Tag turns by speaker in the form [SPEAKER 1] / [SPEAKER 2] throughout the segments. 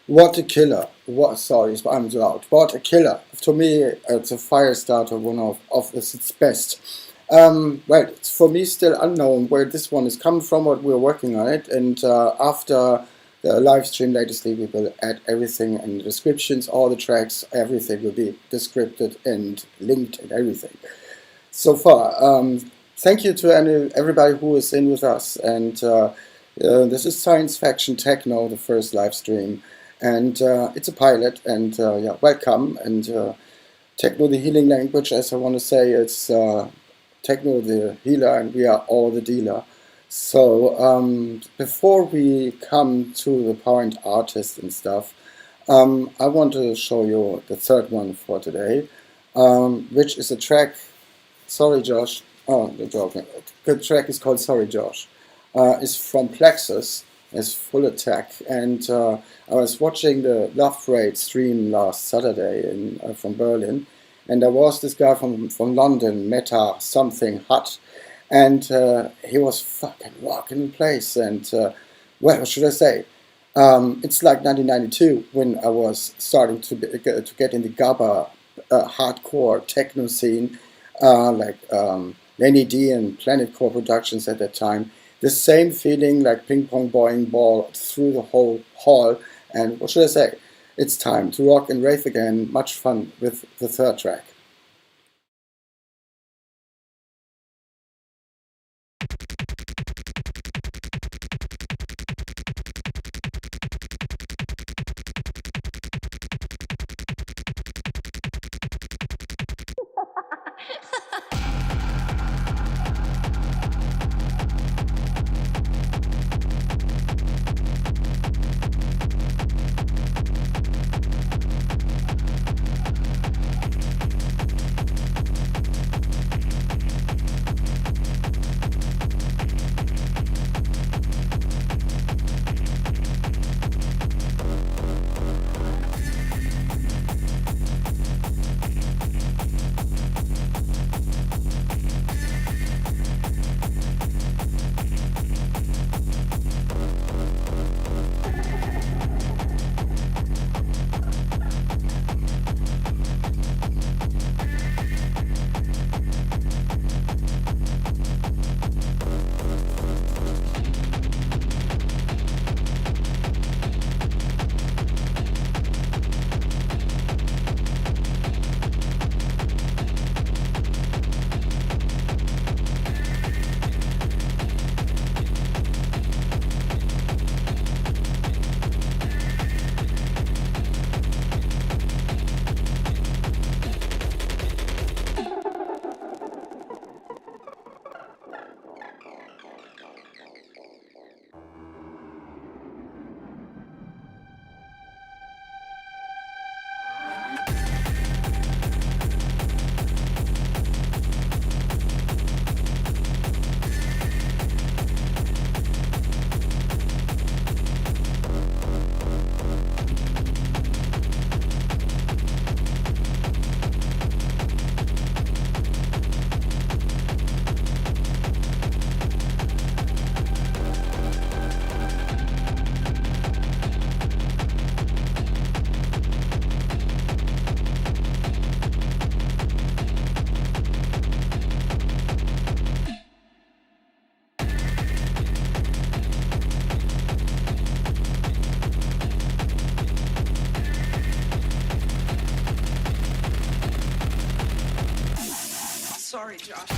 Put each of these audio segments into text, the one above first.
[SPEAKER 1] What a killer. What, sorry, I'm loud. What a killer. To me, it's a fire starter, one of its best. Well, it's for me still unknown where this one is coming from, but we're working on it. And after the live stream latestly, we will add everything in the descriptions, all the tracks, everything will be descripted and linked and everything. So far, thank you to everybody who is in with us. And this is Science Faction Techno, the first live stream. And it's a pilot, and yeah, welcome. And Techno, the healing language, as I want to say, it's Techno, the healer, and we are all the dealer. So before we come to the point artist and stuff, I want to show you the third one for today, which is a track. Sorry, Josh. Oh, the joke. The track is called Sorry, Josh. It's from Plexus. It's Full Attack, and I was watching the Love Parade stream last Saturday from Berlin, and there was this guy from London, Meta something Hut, and he was fucking rocking the place. And well, what should I say? It's like 1992 when I was starting to get in the GABA hardcore techno scene, like Lenny D and Planet Core Productions at that time. The same feeling like ping pong boing ball through the whole hall. And what should I say? It's time to rock and rave again. Much fun with the third track.
[SPEAKER 2] Sorry, Josh.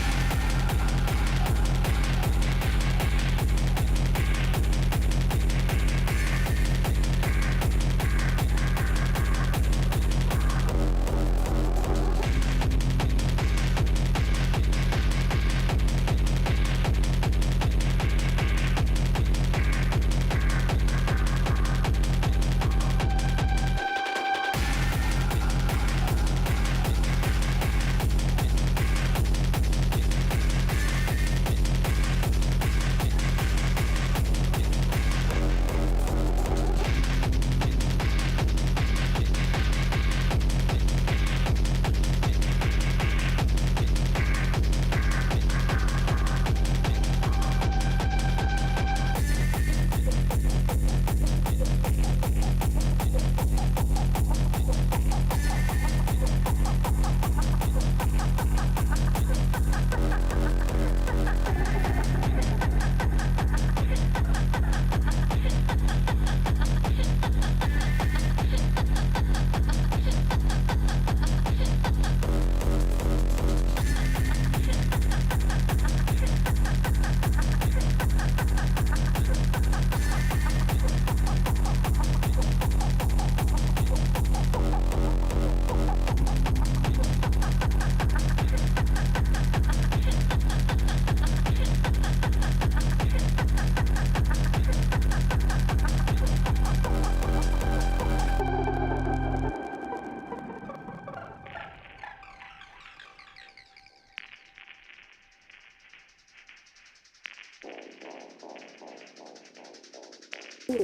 [SPEAKER 2] Sorry,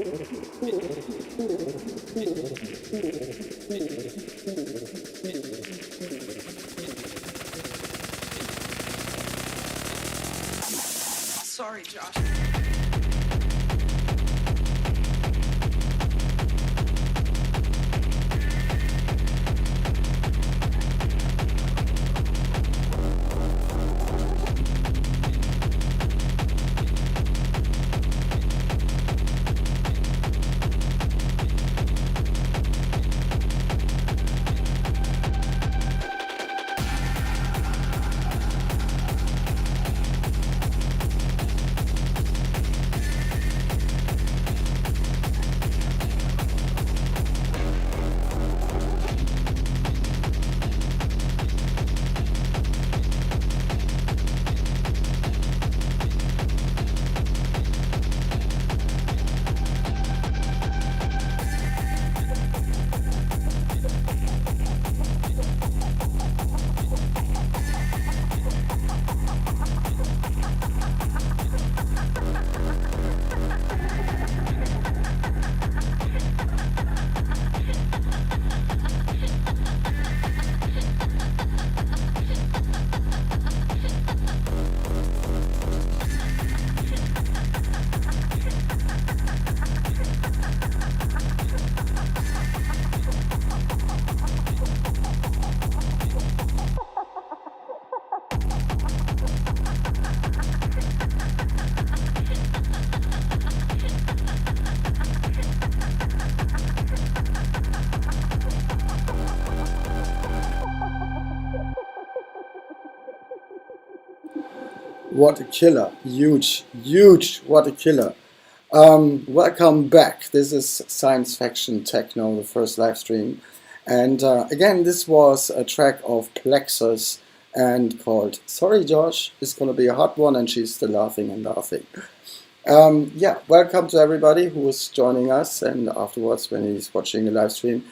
[SPEAKER 2] Josh.
[SPEAKER 1] What a killer. Huge, huge, what a killer. Welcome back. This is Science Fiction Techno, the first live stream. And again, this was a track of Plexus and called Sorry Josh. It's going to be a hot one, and she's still laughing and laughing. Yeah, welcome to everybody who is joining us, and afterwards when he's watching the live stream.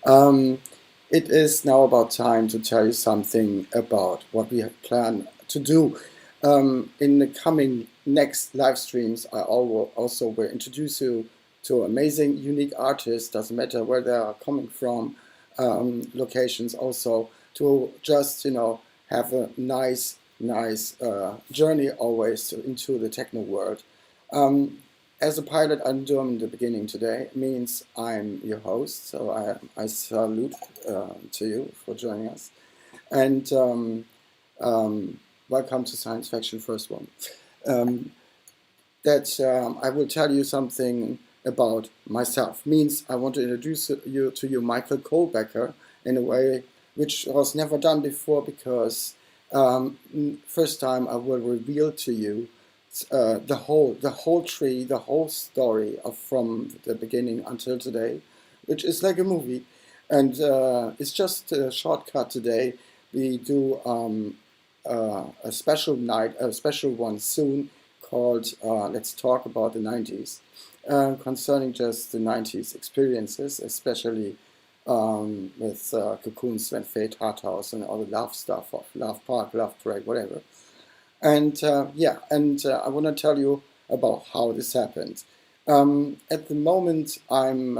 [SPEAKER 1] It is now about time to tell you something about what we plan to do. In the coming next live streams, I also will introduce you to amazing, unique artists, doesn't matter where they are coming from, locations also, to just, have a nice journey always into the techno world. As a pilot, I'm doing the beginning today. It means I'm your host, so I salute to you for joining us. And welcome to Science Fiction First One. I will tell you something about myself. Means I want to introduce you to Michael Kohlbecker in a way which was never done before, because first time I will reveal to you the whole tree, the whole story from the beginning until today, which is like a movie. And it's just a shortcut today. We do a special night, a special one soon, called Let's Talk About the 90s, concerning just the 90s experiences, especially with Cocoon, Sven Fate, Harthouse, and all the love stuff of Love Park, Love Parade, whatever. And I want to tell you about how this happened. At the moment, I'm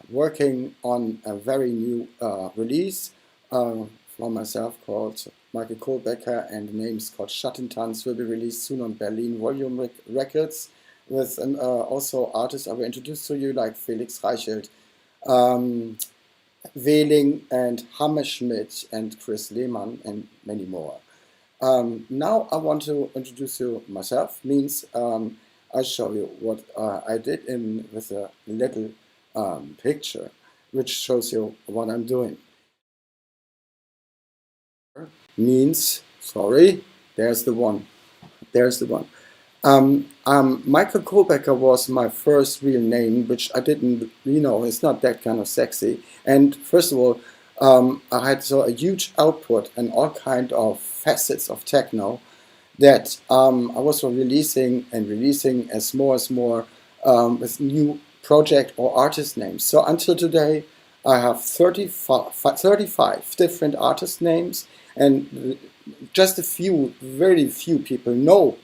[SPEAKER 1] working on a very new release for myself called Michael Kohlbecker, and the name is called Schattentanz. Will be released soon on Berlin Volume Records, with also artists I will introduce to you, like Felix Reichelt, Wehling and Hammerschmidt and Chris Lehmann, and many more. Now I want to introduce you myself. Means I show you what I did with a little picture, which shows you what I'm doing. Means, sorry, there's the one. Michael Kohlbecker was my first real name, which I didn't, it's not that kind of sexy. And first of all, I had a huge output and all kind of facets of techno that I was releasing as more with new project or artist names. So until today, I have 35 different artist names, and just very few people know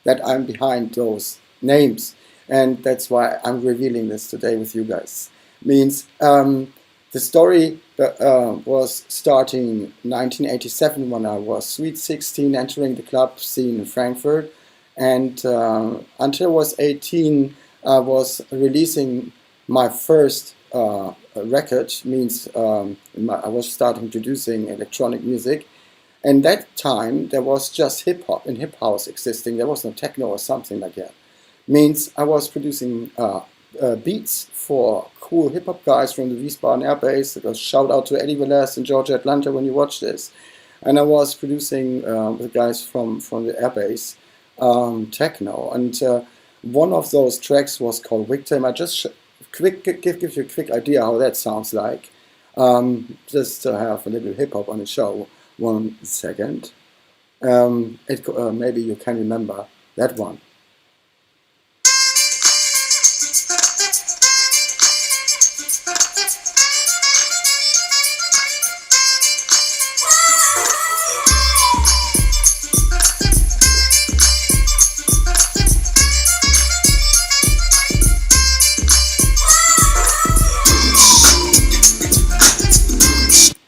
[SPEAKER 1] that I'm behind those names. and that's why I'm revealing this today with you guys. Means the story was starting 1987 when I was sweet 16, entering the club scene in Frankfurt, and until I was 18, I was releasing my first record. Means I was starting producing electronic music. And that time there was just hip hop and hip house existing. There was no techno or something like that. Means I was producing beats for cool hip hop guys from the Wiesbaden Air Base. Shout out to Eddie Velez and Georgia Atlanta when you watch this. And I was producing with guys from the Air Base techno. And one of those tracks was called Victim. I just give you a quick idea how that sounds like. Just to have a little hip hop on the show. 1 second. Maybe you can remember that one.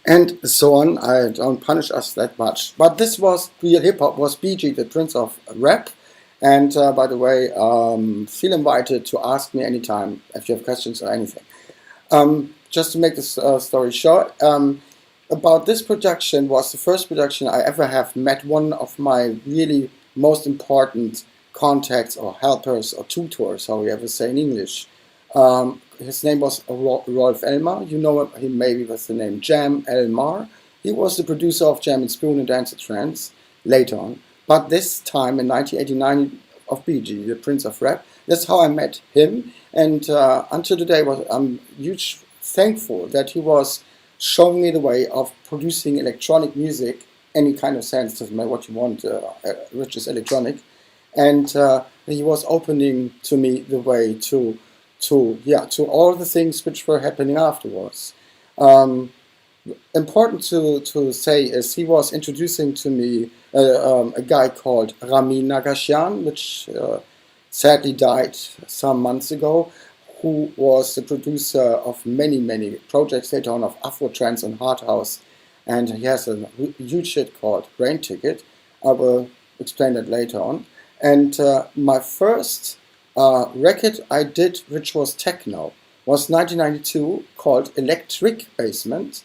[SPEAKER 1] And so on. I don't punish us that much. But this was real hip-hop, was BG, the Prince of Rap. And by the way, feel invited to ask me anytime if you have questions or anything. Just to make this story short, about this production was the first production I ever have met one of my really most important contacts or helpers or tutors, how we ever say in English. His name was Rolf Elmar. You know him maybe with the name Jam Elmar. He was the producer of Jam and Spoon and Dance and Trance later on. But this time in 1989 of BG, the Prince of Rap, that's how I met him. And until today, I'm huge thankful that he was showing me the way of producing electronic music, any kind of sense, doesn't matter what you want, which is electronic. And he was opening to me the way to all the things which were happening afterwards. Important to say is he was introducing to me a guy called Rami Nagashian, which sadly died some months ago, who was the producer of many projects later on of Afro Trance and Hard House, and he has a huge hit called Brain Ticket. I will explain that later on. And my first record I did, which was techno, was 1992, called Electric Basement.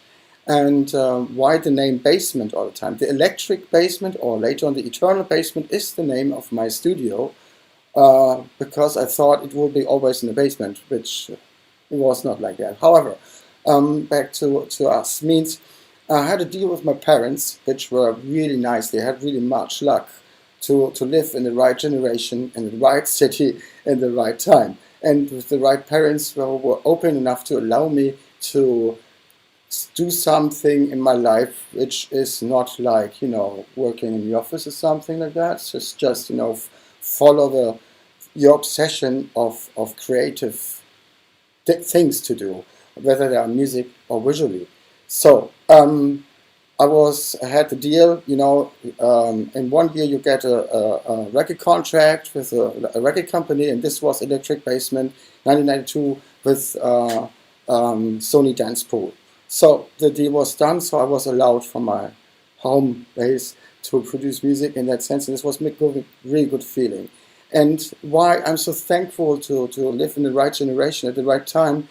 [SPEAKER 1] And why the name Basement all the time? The Electric Basement, or later on the Eternal Basement, is the name of my studio, because I thought it would be always in the basement, which it was not like that. However, back to us, means I had a deal with my parents, which were really nice. They had really much luck to live in the right generation, in the right city, in the right time. And with the right parents who were open enough to allow me to do something in my life which is not like, working in the office or something like that. It's just, follow your obsession of creative things to do, whether they are music or visually. So, I had the deal, in 1 year you get a record contract with a record company, and this was Electric Basement, 1992, with Sony Dance Pool. So the deal was done, so I was allowed from my home base to produce music in that sense, and this was a really good feeling. And why I'm so thankful to live in the right generation at the right time.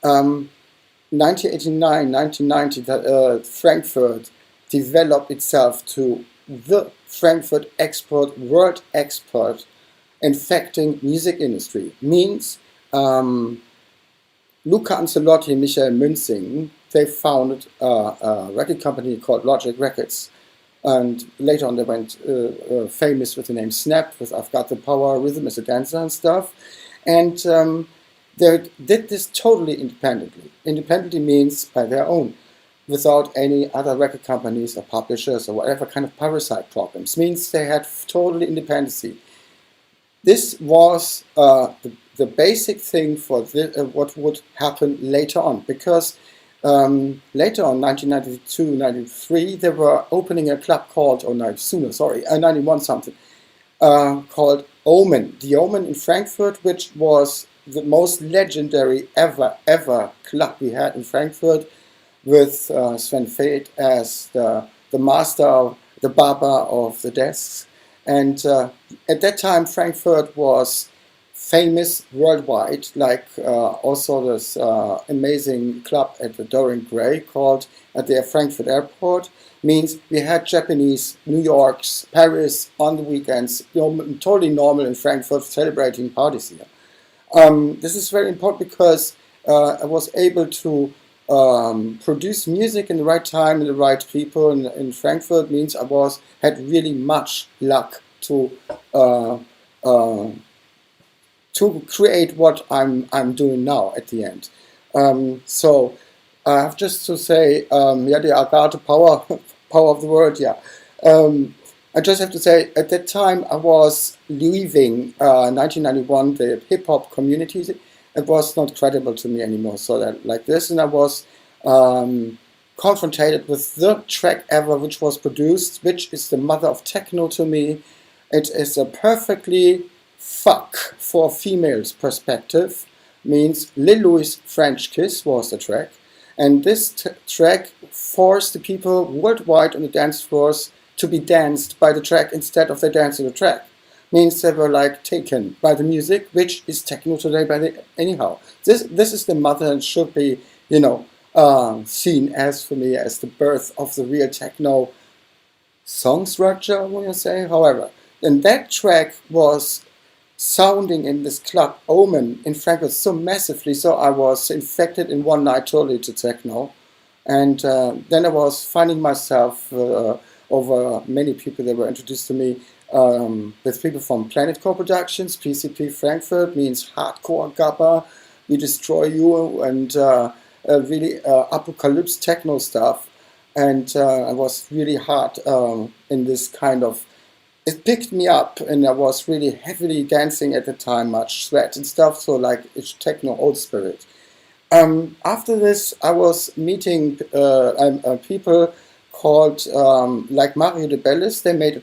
[SPEAKER 1] 1989, 1990, Frankfurt developed itself to the Frankfurt expert, world expert, infecting music industry. Means Luca Ancelotti and Michael Münzing, they founded a record company called Logic Records. And later on they went famous with the name Snap, with I've Got the Power, Rhythm as a Dancer and stuff. And they did this totally independently. Independently means by their own, without any other record companies or publishers or whatever kind of parasite problems. Means they had totally independency. This was the basic thing for what would happen later on, because later on, 1992, 93, they were opening a club called, 91 something, called Omen, the Omen in Frankfurt, which was the most legendary ever club we had in Frankfurt, with Sven Feth as the master, the barber of the desks. And at that time, Frankfurt was famous worldwide, like also this amazing club at the Dorian Gray called at the Frankfurt airport. Means we had Japanese, New York's, Paris on the weekends, totally normal in Frankfurt, celebrating parties here. This is very important because I was able to produce music in the right time and the right people in Frankfurt. Means I had really much luck to create what I'm doing now at the end. So I have just to say, yeah, the Agathe power of the world, yeah. I just have to say, at that time I was leaving 1991 the hip hop community. It was not credible to me anymore. So that like this, and I was confronted with the track ever which was produced, which is the mother of techno to me. It is a perfectly fuck for females perspective. Means Lil Louis French Kiss was the track. And this track forced the people worldwide on the dance floors to be danced by the track instead of they dance to the track. Means they were like taken by the music, which is techno today. Anyhow, this is the mother and should be, seen as for me as the birth of the real techno song structure. When you say, however, and that track was sounding in this club Omen in Frankfurt so massively, so I was infected in one night totally to techno. And then I was finding myself over many people that were introduced to me, with people from Planet Co-Productions, PCP Frankfurt, means hardcore gabba, we destroy you, and really apocalypse techno stuff. And I was really hard in this kind of, it picked me up, and I was really heavily dancing at the time, much sweat and stuff, so like it's techno old spirit. After this, I was meeting people called, like Mario de Bellis. They made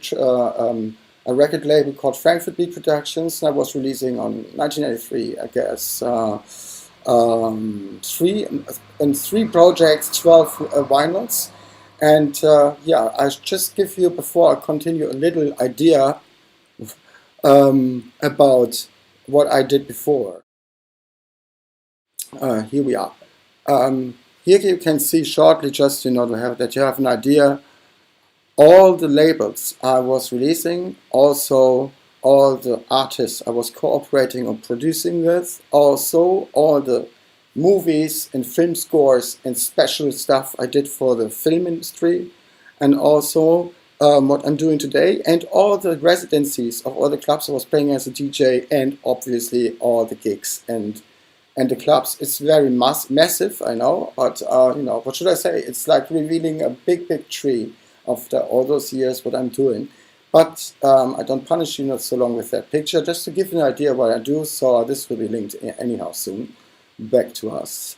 [SPEAKER 1] a record label called Frankfurt Beat Productions, and I was releasing on 1993, I guess, three projects, 12 vinyls. And yeah, I just give you, before I continue, a little idea about what I did before. Here we are. Here you can see shortly, just to have that you have an idea, all the labels I was releasing, also all the artists I was cooperating or producing with, also all the movies and film scores and special stuff I did for the film industry, and also what I'm doing today, and all the residencies of all the clubs I was playing as a DJ, and obviously all the gigs and the clubs. It's very massive, I know, but what should I say? It's like revealing a big tree after all those years what I'm doing. But I don't punish you not so long with that picture, just to give you an idea what I do. So this will be linked anyhow soon. Back to us.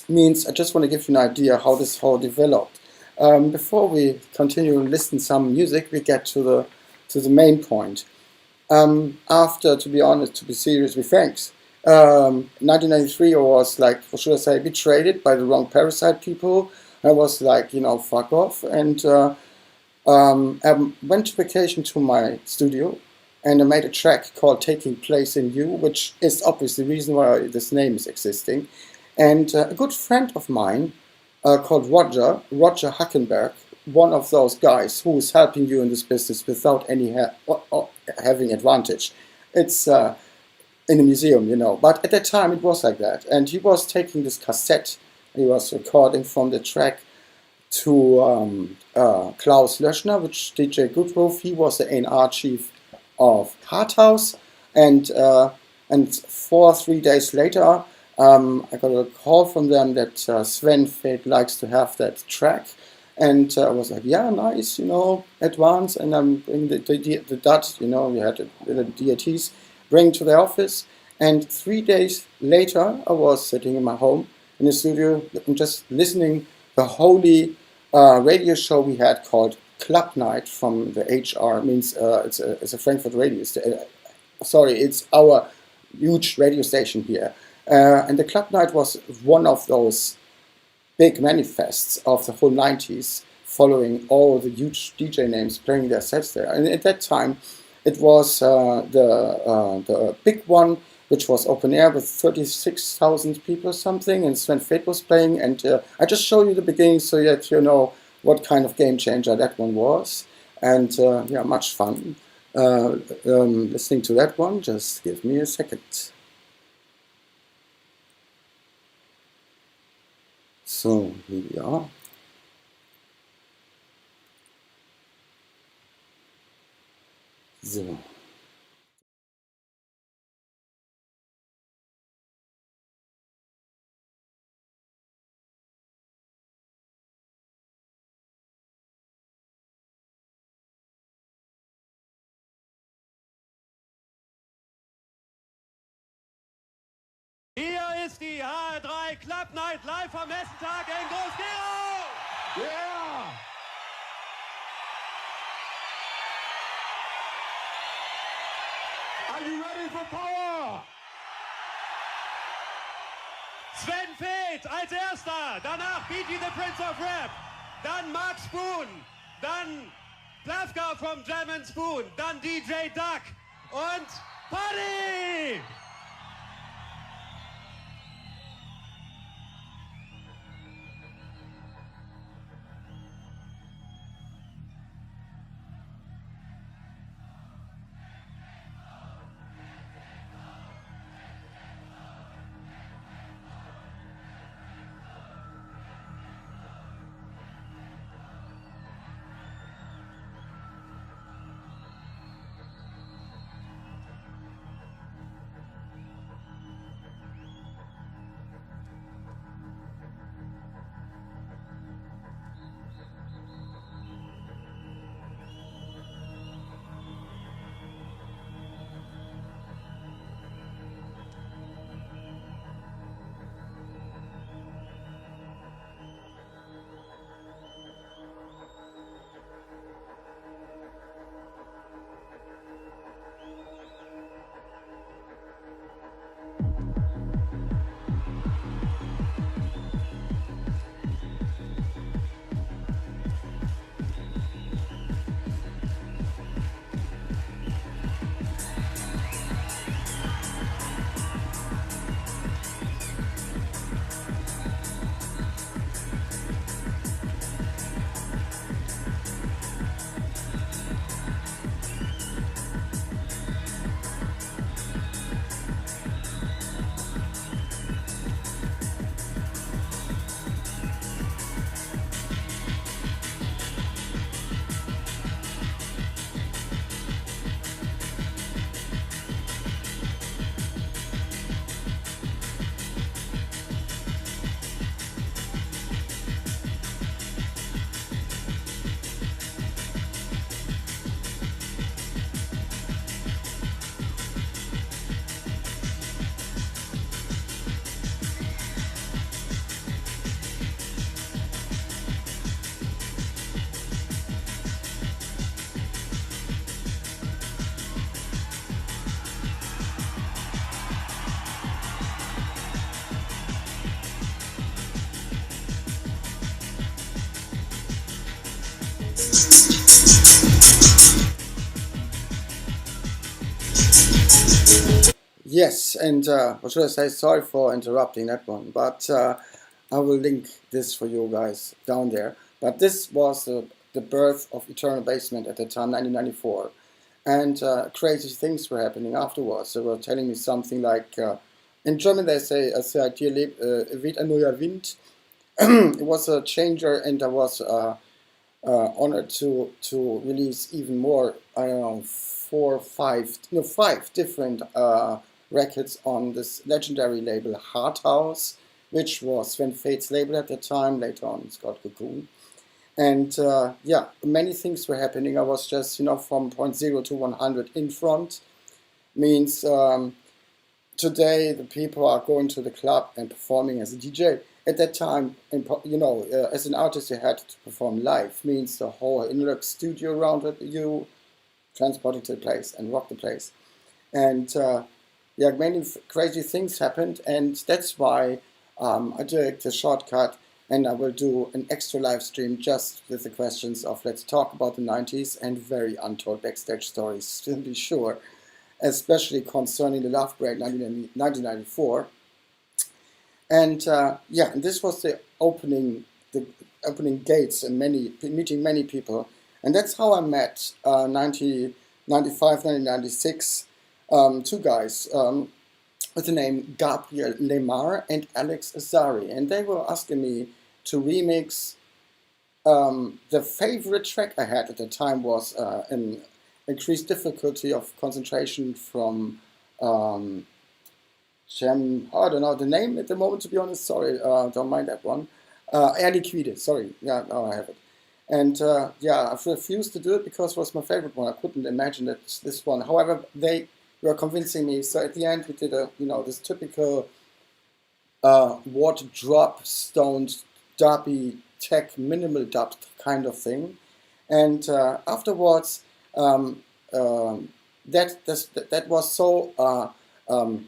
[SPEAKER 1] Means I just want to give you an idea how this whole developed. Before we continue and listen some music, we get to the main point. After, to be honest, to be serious with thanks, 1993 I was like, what should I say, betrayed by the wrong parasite people. I was like, fuck off, and I went to vacation to my studio, and I made a track called Taking Place in You, which is obviously the reason why this name is existing. And a good friend of mine called Roger Hackenberg, one of those guys who is helping you in this business without any having advantage. It's in a museum, but at that time it was like that. And he was taking this cassette, he was recording from the track to Klaus Löschner, which DJ Goodroof. He was the A&R chief of Harthaus, and 3 days later I got a call from them that Sven Feth likes to have that track, and I was like, yeah, nice, advance, and I'm bringing the DAT, we had the DATs, bring to the office, and 3 days later I was sitting in my home in the studio and just listening the holy radio show we had called club night from the HR, means it's a Frankfurt radio sorry, it's our huge radio station here. And the club night was one of those big manifests of the whole 90s, following all the huge DJ names playing their sets there. And at that time, it was the big one, which was open air with 36,000 people or something, and Sven Fate was playing. And I just showed you the beginning so that you know what kind of game changer that one was. And yeah, much fun listening to that one. Just give me a second. So here we are. So.
[SPEAKER 2] Hier ist die HR3 Club Night live am Messentag in Groß-Gerau. Yeah! Are you ready for power? Sven Fate als erster, danach BG the Prince of Rap, dann Mark Spoon, dann Plavka from Jam and Spoon, dann DJ Duck und Party!
[SPEAKER 1] Yes, and what should I say? Sorry for interrupting that one, but I will link this for you guys down there. But this was the birth of Eternal Basement at the time, 1994. And crazy things were happening afterwards. They were telling me something like, in German they say, seit hier weht ein neuer Wind. It was a changer, and I was honored to release even more, I don't know, five different records on this legendary label Hard House, which was Sven Fate's label at the time. Later on it's got Cocoon. And yeah, many things were happening. I was just, from 0 to 100 in front. Means today the people are going to the club and performing as a DJ. At that time, as an artist, you had to perform live, means the whole inner studio around it, you transport it to the place and rock the place. And yeah, many crazy things happened, and that's why I took the shortcut, and I will do an extra live stream just with the questions of let's talk about the 90s and very untold backstage stories, to be sure, especially concerning the Love Parade 1994. And yeah, and this was the opening gates and meeting many people. And that's how I met 1995, 1996, two guys with the name Gabriel Lemar and Alex Azari. And they were asking me to remix the favorite track I had at the time was an increased difficulty of concentration from I don't know the name at the moment, to be honest. Sorry, don't mind that one. Air Liquide, sorry. Yeah, now I have it. And yeah, I refused to do it because it was my favorite one. I couldn't imagine that this one. However, they were convincing me. So at the end, we did this typical water drop, stoned, dubby, tech, minimal dub kind of thing. And afterwards, that was so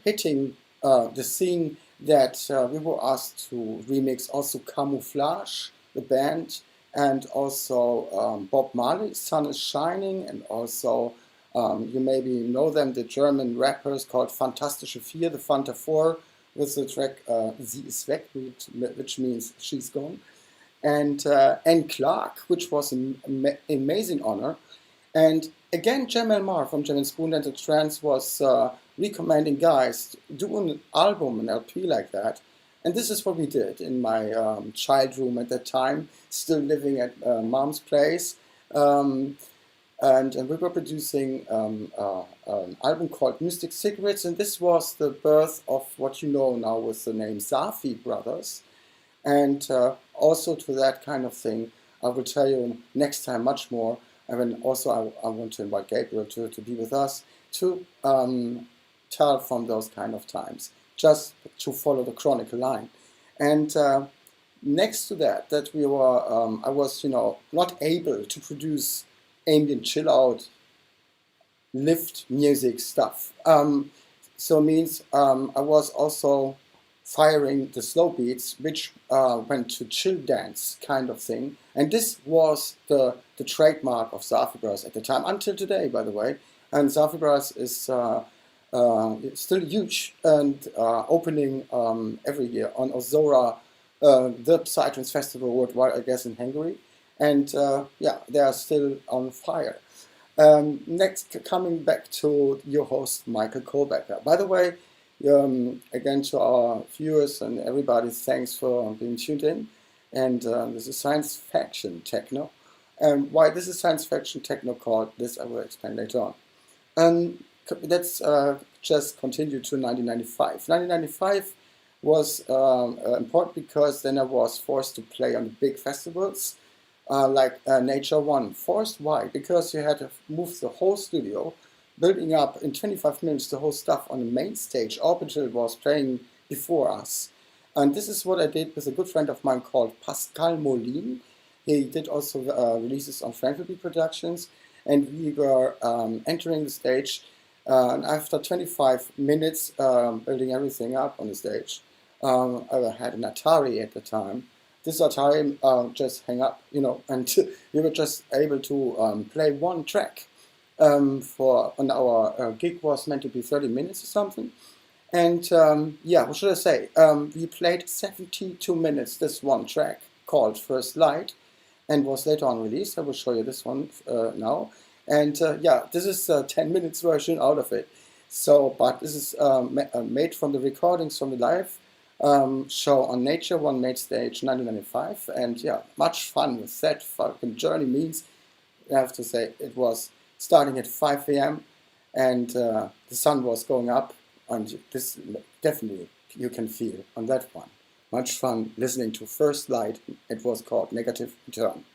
[SPEAKER 1] hitting the scene that we were asked to remix also Camouflage, the band, and also Bob Marley, Sun is Shining, and also you maybe know them, the German rappers called Fantastische Vier, the Fanta 4, with the track Sie ist weg, which means she's gone, and Clark, which was an amazing honor. And again, Jem Elmar from Jam and Spoon and the Trance was recommending guys do an album, an LP like that. And this is what we did in my child room at that time, still living at mom's place. And we were producing an album called Mystic Cigarettes, and this was the birth of what you know now with the name Safi Brothers. And also to that kind of thing, I will tell you next time much more. And then also I want to invite Gabriel to be with us to tell from those kind of times, just to follow the chronicle line. And next to that we were, I was, not able to produce ambient chill out, lift music stuff. So means I was also firing the slow beats, which went to chill dance kind of thing. And this was the trademark of Safi Brothers at the time, until today, by the way. And Safi Brothers is still huge and opening every year on Ozora, the Psytrance Festival worldwide, I guess, in Hungary. And yeah, they are still on fire. Next, coming back to your host, Michael Kohlbecker. By the way, again, to our viewers and everybody, thanks for being tuned in. And this is science fiction techno. And why this is science fiction techno called, this I will explain later on. Let's just continue to 1995. 1995 was important because then I was forced to play on the big festivals like Nature One. Forced, why? Because you had to move the whole studio, building up in 25 minutes the whole stuff on the main stage. Orbital was playing before us. And this is what I did with a good friend of mine called Pascal Molin. He did also releases on Frankfurt Beat Productions. And we were entering the stage. And after 25 minutes building everything up on the stage, I had an Atari at the time. This Atari just hung up, and we were just able to play one track. On our gig was meant to be 30 minutes or something. And yeah, what should I say? We played 72 minutes, this one track called First Light, and was later on released. I will show you this one now. And yeah, this is a 10 minutes version out of it. So, but this is made from the recordings from the live show on Nature One main stage 1995. And yeah, much fun with that fucking journey. Means, I have to say, it was starting at 5 a.m. and the sun was going up, and this definitely you can feel on that one. Much fun listening to First Light. It was called Negative Return.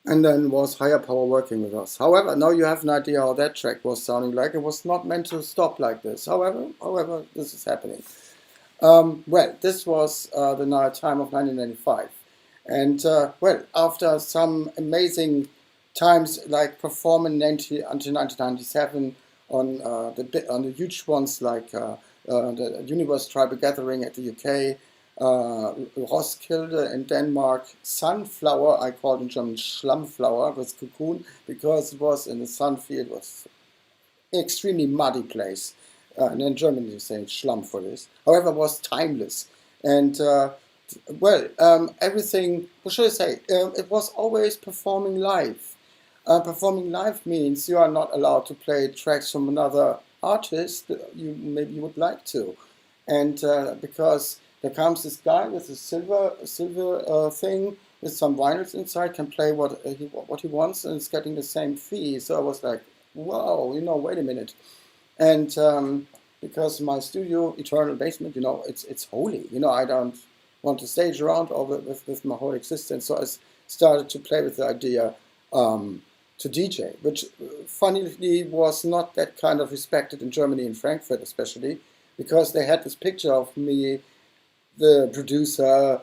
[SPEAKER 1] and then was Higher Power working with us. However, now you have an idea how that track was sounding like. It was not meant to stop like this. However, this is happening. Well, this was the time of 1995. And, well, after some amazing times like performing until 1997 on the huge ones like the Universe Tribal Gathering at the UK, Roskilde in Denmark, Sunflower, I called in German Schlammflower, with Cocoon, because it was in the sun field, was extremely muddy place. And in German you say Schlamm for this. However, it was timeless. And everything, what should I say? It was always performing live. Performing live means you are not allowed to play tracks from another artist you maybe would like to. And because there comes this guy with a silver thing with some vinyls inside, can play what he wants, and it's getting the same fee. So I was like, wow, wait a minute. And because my studio, Eternal Basement, it's holy. I don't want to stage around with my whole existence. So I started to play with the idea to DJ, which funnily was not that kind of respected in Germany, in Frankfurt especially, because they had this picture of me, the producer,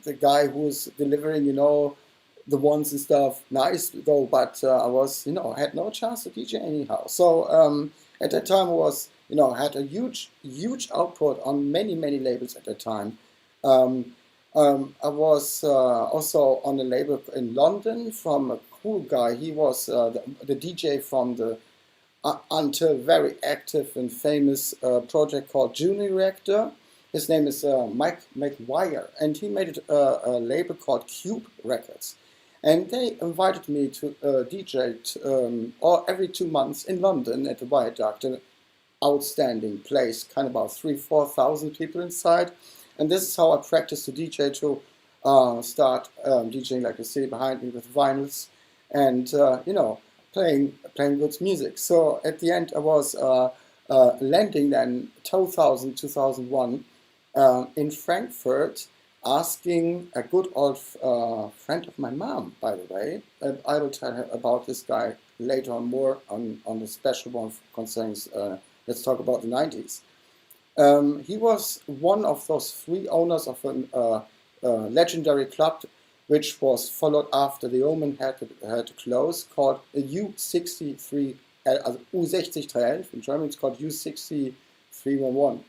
[SPEAKER 1] the guy who's delivering, the ones and stuff, nice though, but I was, had no chance to DJ anyhow. So at that time I was, had a huge output on many labels at that time. I was also on a label in London from a cool guy. He was the DJ from the until very active and famous project called Junior Reactor. His name is Mike McGuire, and he made a label called Cube Records. And they invited me to DJ every 2 months in London at the Viaduct, an outstanding place, kind of about 3,000-4,000 people inside. And this is how I practiced to DJ, to start DJing, like you see behind me, with vinyls and playing good music. So at the end I was landing then 2001 in Frankfurt, asking a good old friend of my mom, by the way, and I will tell her about this guy later on, more on the special one concerning, let's talk about the 90s. He was one of those 3 owners of a legendary club, which was followed after the Omen had to close, called U60311. U60311. In German it's called U60311.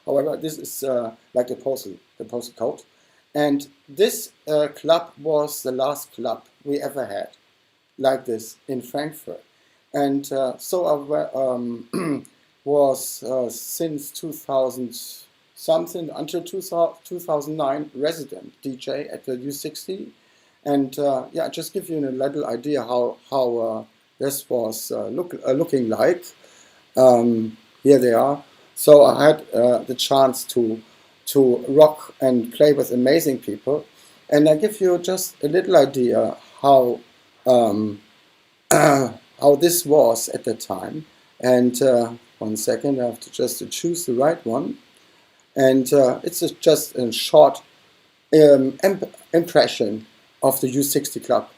[SPEAKER 1] However, this is like the postal code. And this club was the last club we ever had like this in Frankfurt. And so I was since 2000 something until 2009 resident DJ at the U60. And yeah, just give you a little idea how this was looking like. Here they are. So I had the chance to rock and play with amazing people, and I give you just a little idea how this was at the time. And 1 second, I have to just choose the right one. And it's just a short impression of the U60 Club,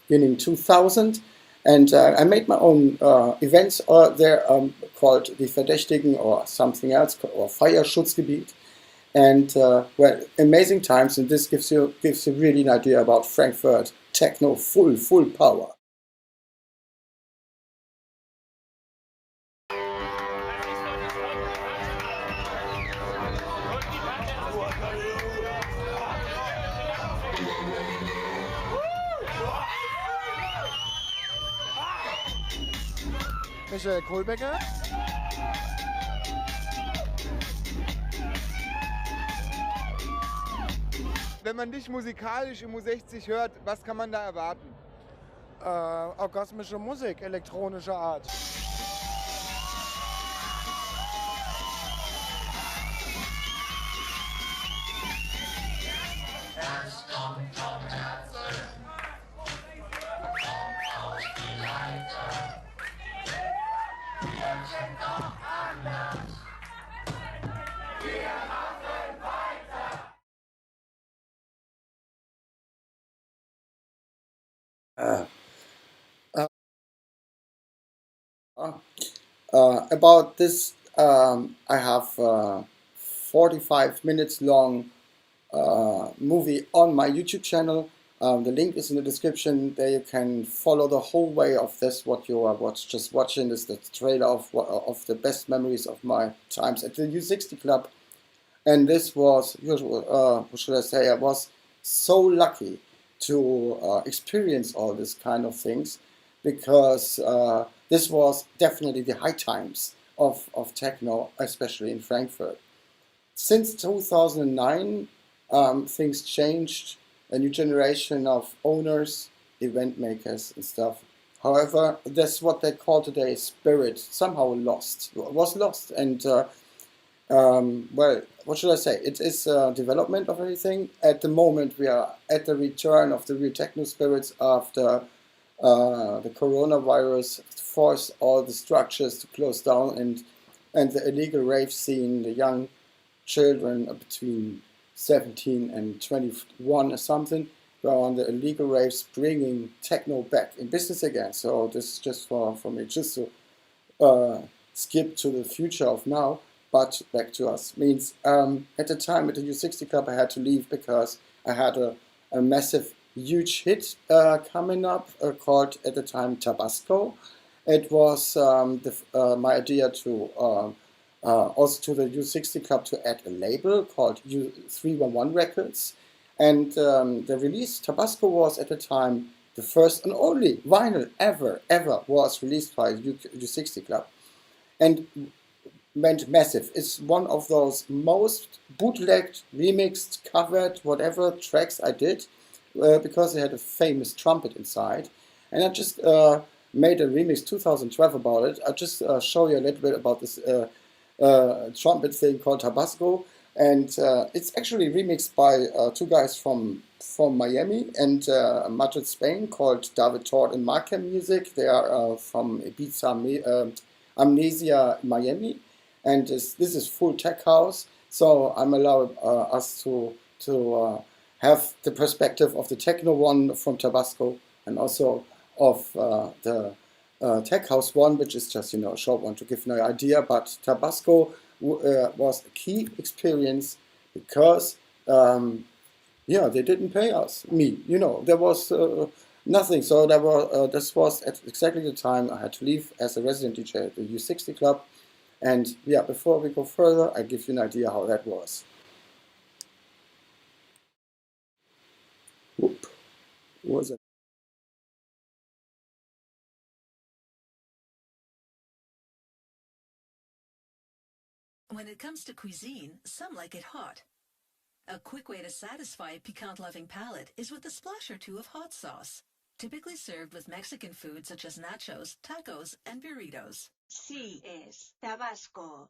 [SPEAKER 1] beginning 2000. And I made my own events there called the Verdächtigen or something else, or Feuerschutzgebiet. And well, amazing times, and this gives you really an idea about Frankfurt techno full power.
[SPEAKER 3] Michael Kohlbecker. Wenn man dich musikalisch im U60 hört, was kann man da erwarten?
[SPEAKER 4] Orgasmische Musik, elektronischer Art.
[SPEAKER 1] Uh, about this, I have 45 minutes long movie on my YouTube channel. The link is in the description. There you can follow the whole way of this. What you are just watching is the trailer of the best memories of my times at the U60 Club. And this was usual. What should I say? I was so lucky to experience all this kind of things because this was definitely the high times of techno, especially in Frankfurt. Since 2009, things changed. A new generation of owners, event makers, and stuff. However, that's what they call today spirit. Somehow was lost, and well, what should I say? It is development of everything. At the moment, we are at the return of the real techno spirits after the coronavirus forced all the structures to close down, and the illegal rave scene, the young children between 17 and 21 or something, were on the illegal raves bringing techno back in business again. So this is just for me, just to skip to the future of now, but back to us. Means at the time at the U60 Club I had to leave because I had a massive, huge hit coming up called at the time Tabasco. It was my idea to also to the U60 Club to add a label called U60311 Records. And the release Tabasco was at the time the first and only vinyl ever was released by U60 Club. And meant massive. It's one of those most bootlegged, remixed, covered, whatever tracks I did because it had a famous trumpet inside. And I just made a remix 2012 about it. I'll just show you a little bit about this trumpet thing called Tabasco. And it's actually remixed by two guys from Miami and Madrid, Spain, called David Tort and Markham Music. They are from Ibiza, Amnesia, Miami. And this is full tech house, so I'm allowed us to have the perspective of the techno one from Tabasco and also of the tech house one, which is just a short one to give no idea. But Tabasco was a key experience because yeah, they didn't pay us. There was nothing. So this was at exactly the time I had to leave as a resident DJ at the U60 Club. And yeah, before we go further, I give you an idea how that was. Whoop. Was it?
[SPEAKER 5] When it comes to cuisine, some like it hot. A quick way to satisfy a piquant-loving palate is with a splash or two of hot sauce, typically served with Mexican food such as nachos, tacos, and burritos.
[SPEAKER 6] Sí, es Tabasco.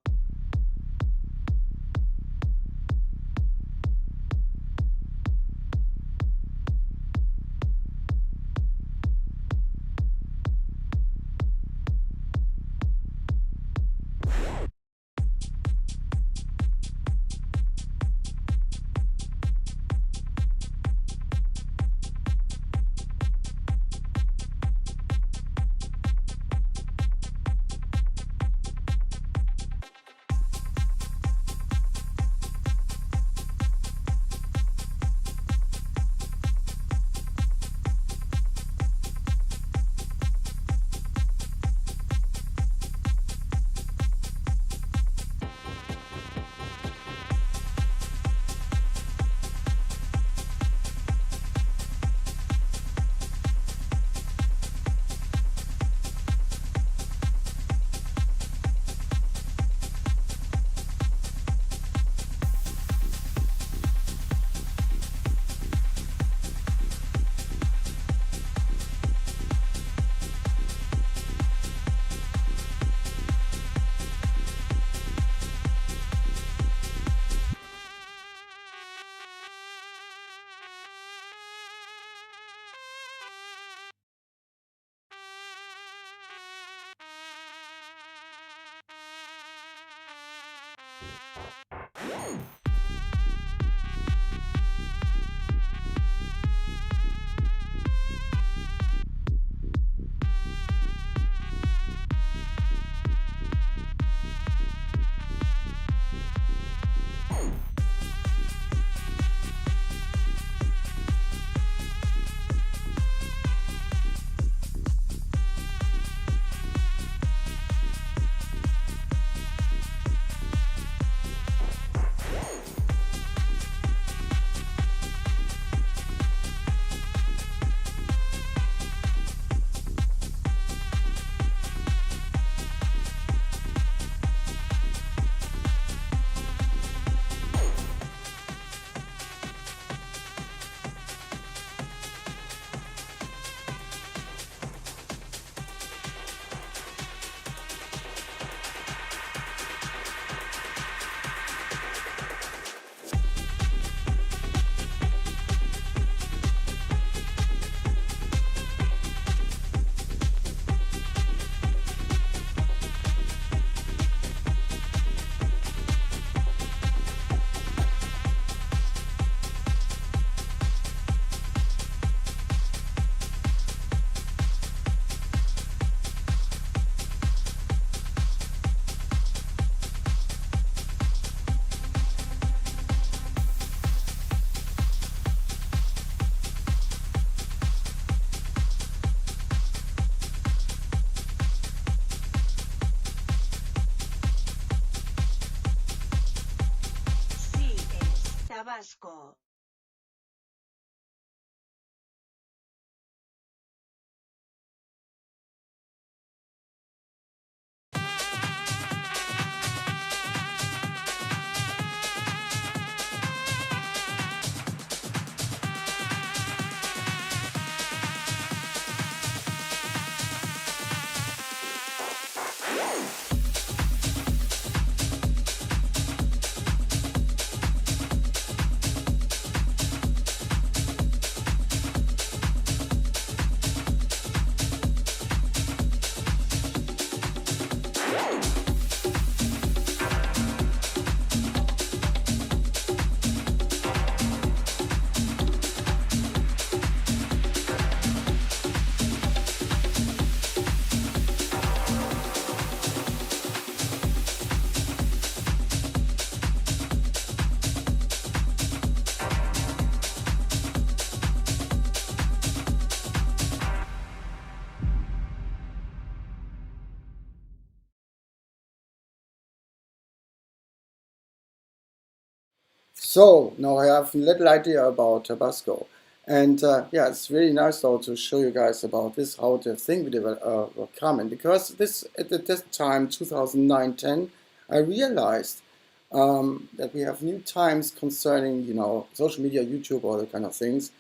[SPEAKER 1] So now I have a little idea about Tabasco, and yeah, it's really nice though to show you guys about this, how the thing will come in, because this at this time 2009-10 I realized that we have new times concerning, you know, social media, YouTube, all the kind of things,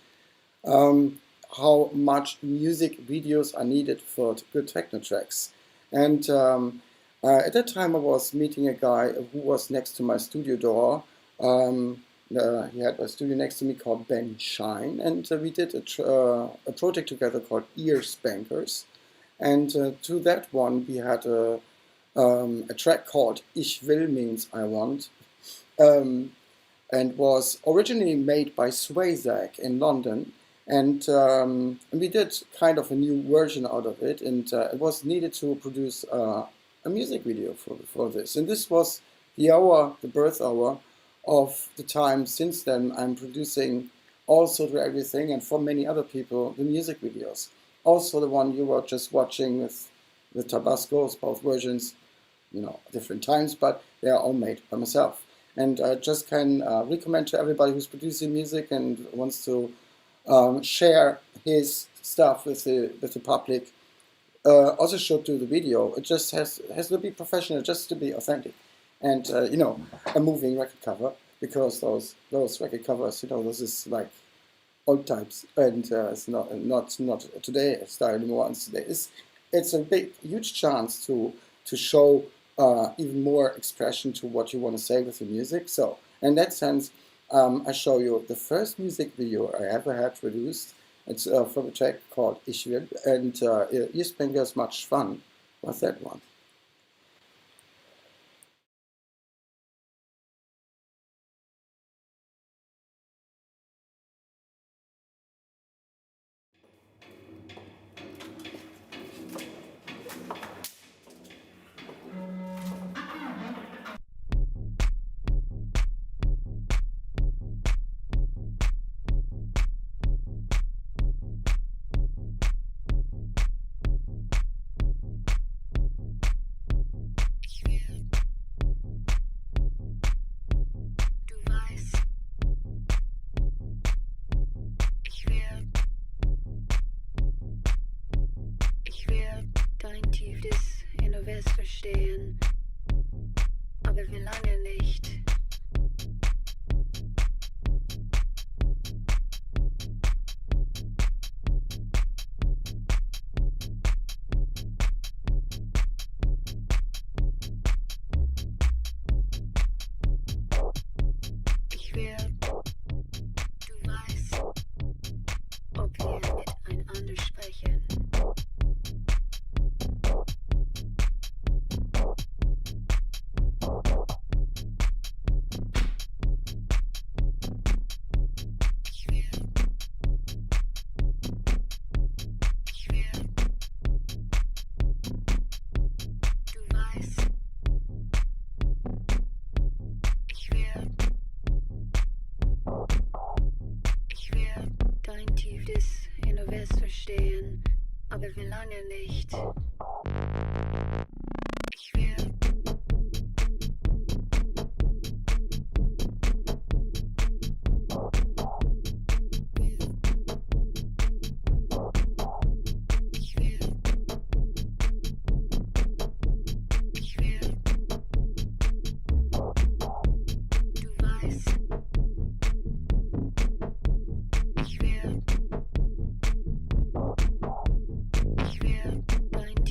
[SPEAKER 1] how much music videos are needed for good techno tracks. And at that time I was meeting a guy who was next to my studio door. He had a studio next to me called Ben Shine, and we did a project together called ERSATZVERKEHR. And to that one we had a track called Ich will means I want, and was originally made by FXCK in London. And we did kind of a new version out of it, and it was needed to produce a music video for this. And this was the birth hour of the time. Since then I'm producing also to everything, and for many other people, the music videos. Also the one you were just watching with Tabasco, both versions, you know, different times, but they are all made by myself. And I just can recommend to everybody who's producing music and wants to share his stuff with the public, also should do the video. It just has to be professional, just to be authentic. And you know, a moving record cover, because those record covers, you know, this is like old types, and it's not today style anymore. And today it's a huge chance to show even more expression to what you want to say with the music. So in that sense, I show you the first music video I ever had produced. It's from a track called Ich will, and ihr spend as much fun with that one.
[SPEAKER 7] Verstehen, aber wie lange nicht? Ich will, du weißt, ob wir miteinander sprechen. Verstehen, aber wie lange nicht? Ich will. Dein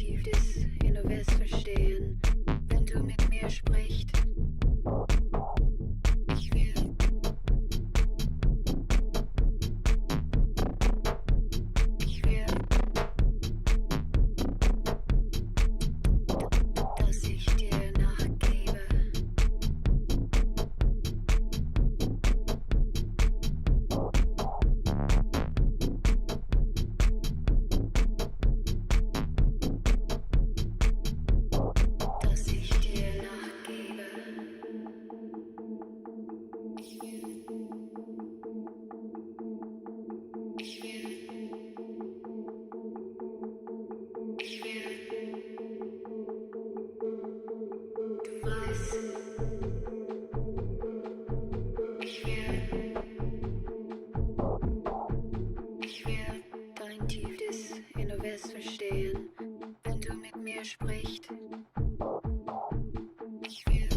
[SPEAKER 7] mir spricht. Ich will.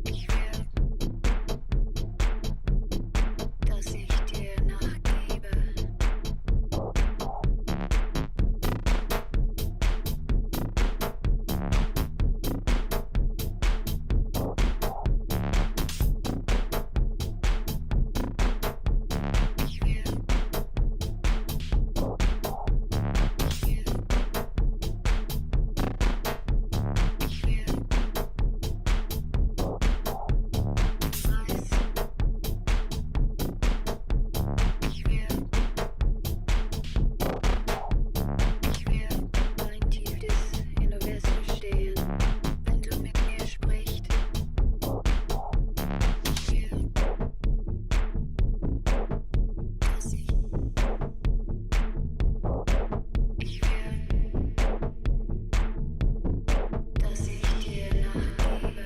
[SPEAKER 7] Ich will, dass ich dir nachgebe. Ich will. Ich will. Weiß. Ich will. Ich will dein tiefes Inneres verstehen, wenn du mit mir sprichst. Ich will, dass ich. Ich will, dass ich dir nachgebe.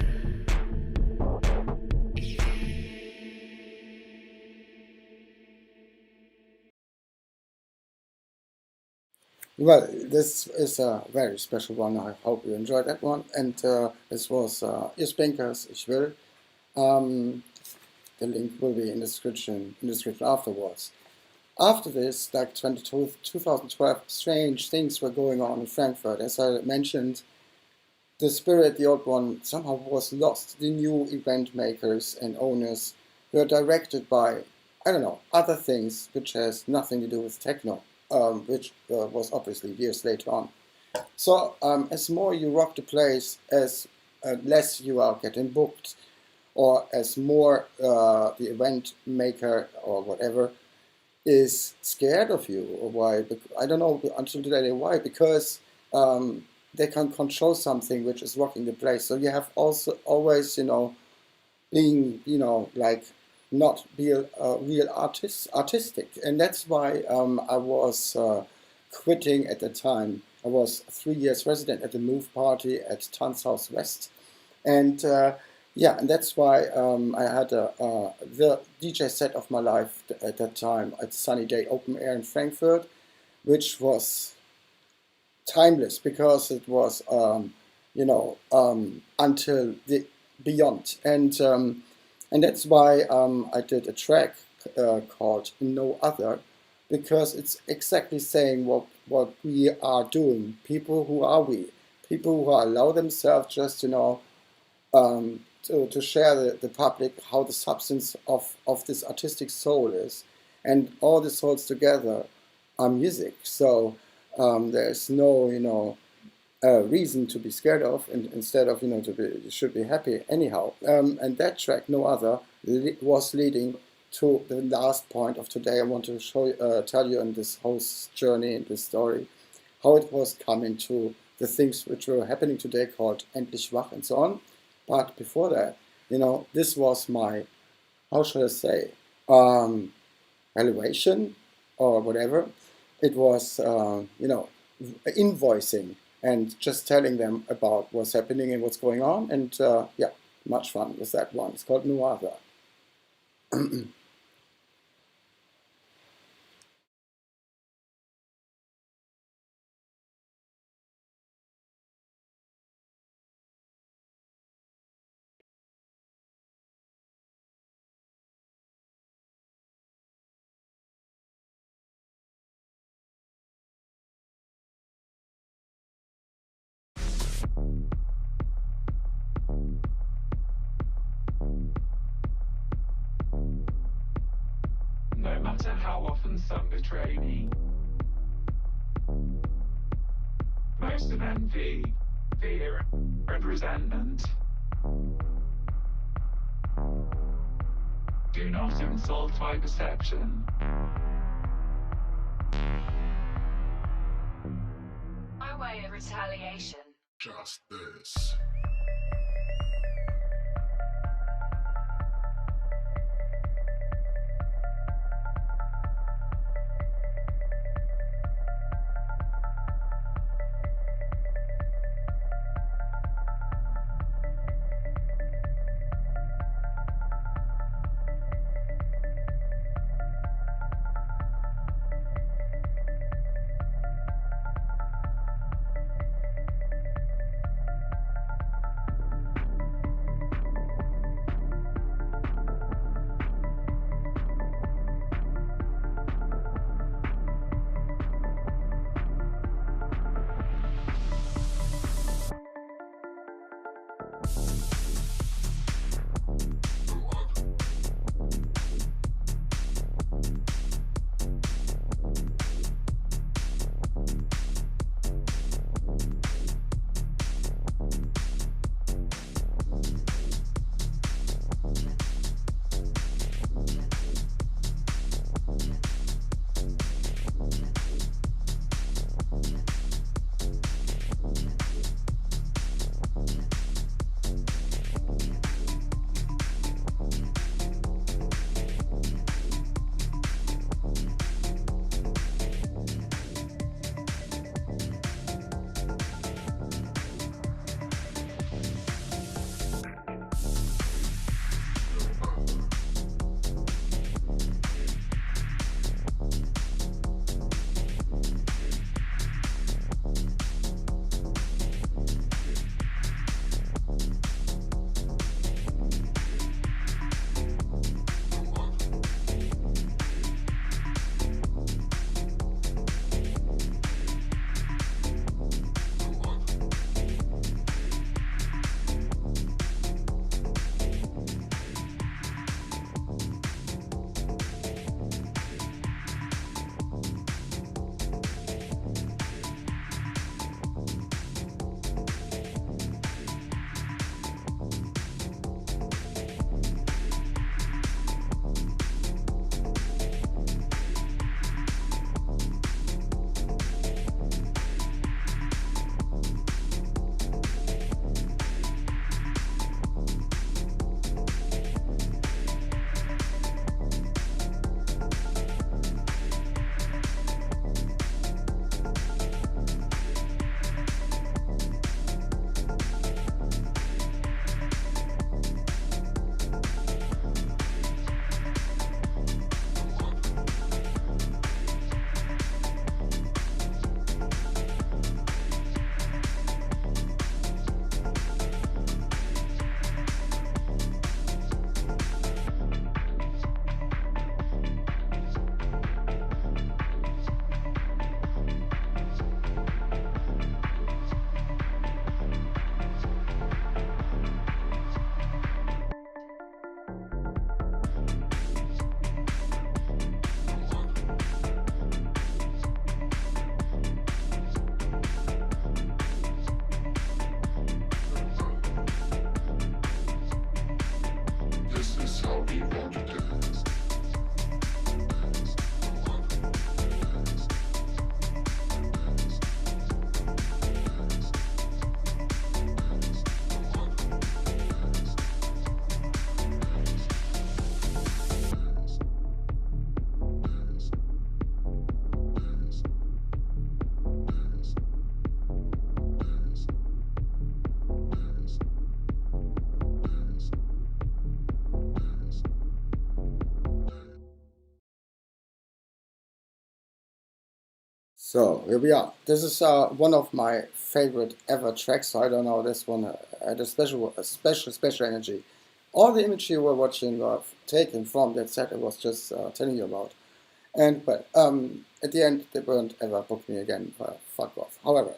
[SPEAKER 7] Ich will.
[SPEAKER 1] Well, this is a very special one. I hope you enjoyed that one. And this was ERSATZVERKEHR, Ich will. The link will be in the description afterwards. After this, like 2012, strange things were going on in Frankfurt. As I mentioned, the spirit, the old one, somehow was lost. The new event makers and owners were directed by, I don't know, other things which has nothing to do with techno, which was obviously years later on. So as more you rock the place, as less you are getting booked, or as more the event maker or whatever is scared of you, or why? I don't know until today why. Because they can control something which is rocking the place. So you have also always, being, like not be a real artistic, and that's why I was quitting at the time. I was 3 years resident at the Move Party at Tanzhaus West, and yeah, and that's why I had the DJ set of my life at that time at Sunny Day Open Air in Frankfurt, which was timeless because it was, until the beyond, and that's why I did a track called No Other, because it's exactly saying what we are doing. People, who are we? People who allow themselves just, to share the public how the substance of this artistic soul is, and all the souls together are music. So there's no reason to be scared of, and instead of you should be happy anyhow. And that track, No Other, was leading to the last point of today. I want to tell you in this whole journey, in this story, how it was coming to the things which were happening today, called Endlich, Wach, and so on. But before that, this was my, how should I say, valuation or whatever. It was, invoicing and just telling them about what's happening and what's going on. And yeah, much fun with that one. It's called No Other.
[SPEAKER 8] No matter how often some betray me, most of envy, fear, and resentment do not insult my perception.
[SPEAKER 5] My way of retaliation.
[SPEAKER 8] Just this.
[SPEAKER 1] So here we are. This is one of my favorite ever tracks. So I don't know, this one had a special energy. All the imagery you were watching were taken from that set I was just telling you about. But at the end, they won't ever book me again. Fuck off. However,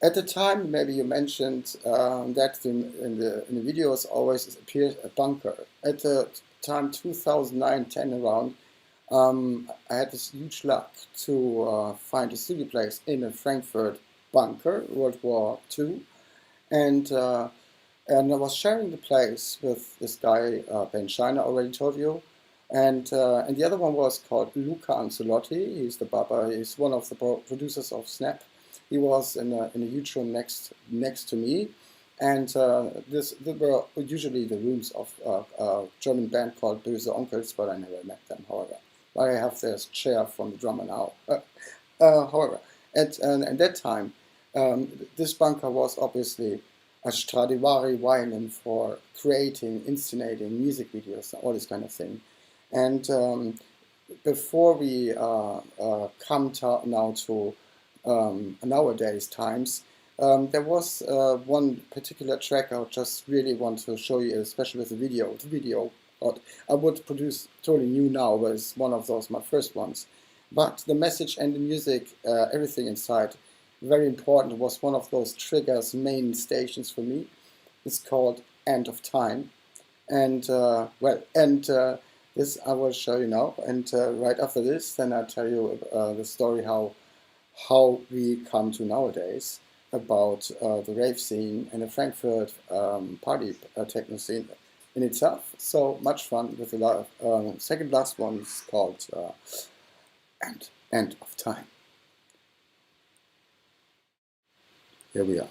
[SPEAKER 1] at the time, maybe you mentioned that in the videos always appears a bunker. At the time 2009-10 around, I had this huge luck to find a studio place in a Frankfurt bunker, World War II, and I was sharing the place with this guy, Ben Shiner, already told you, and the other one was called Luca Ancelotti. He's the Baba. He's one of the producers of Snap. He was in a huge room next to me, and these were usually the rooms of a German band called Böse Onkels, but I never met them, however. I have this chair from the drummer now. However, at that time, this bunker was obviously a Stradivari violin for creating, inscenating music videos, all this kind of thing. And before we come now to nowadays times, there was one particular track I just really want to show you, especially with the video. The video, I would produce totally new now, but it's one of those, my first ones. But the message and the music, everything inside, very important, was one of those triggers, main stations for me. It's called End of Time. And, this I will show you now. And right after this, then I'll tell you the story how we come to nowadays about the rave scene and the Frankfurt party techno scene in itself. So much fun with the second last one is called End of Time. Here we are.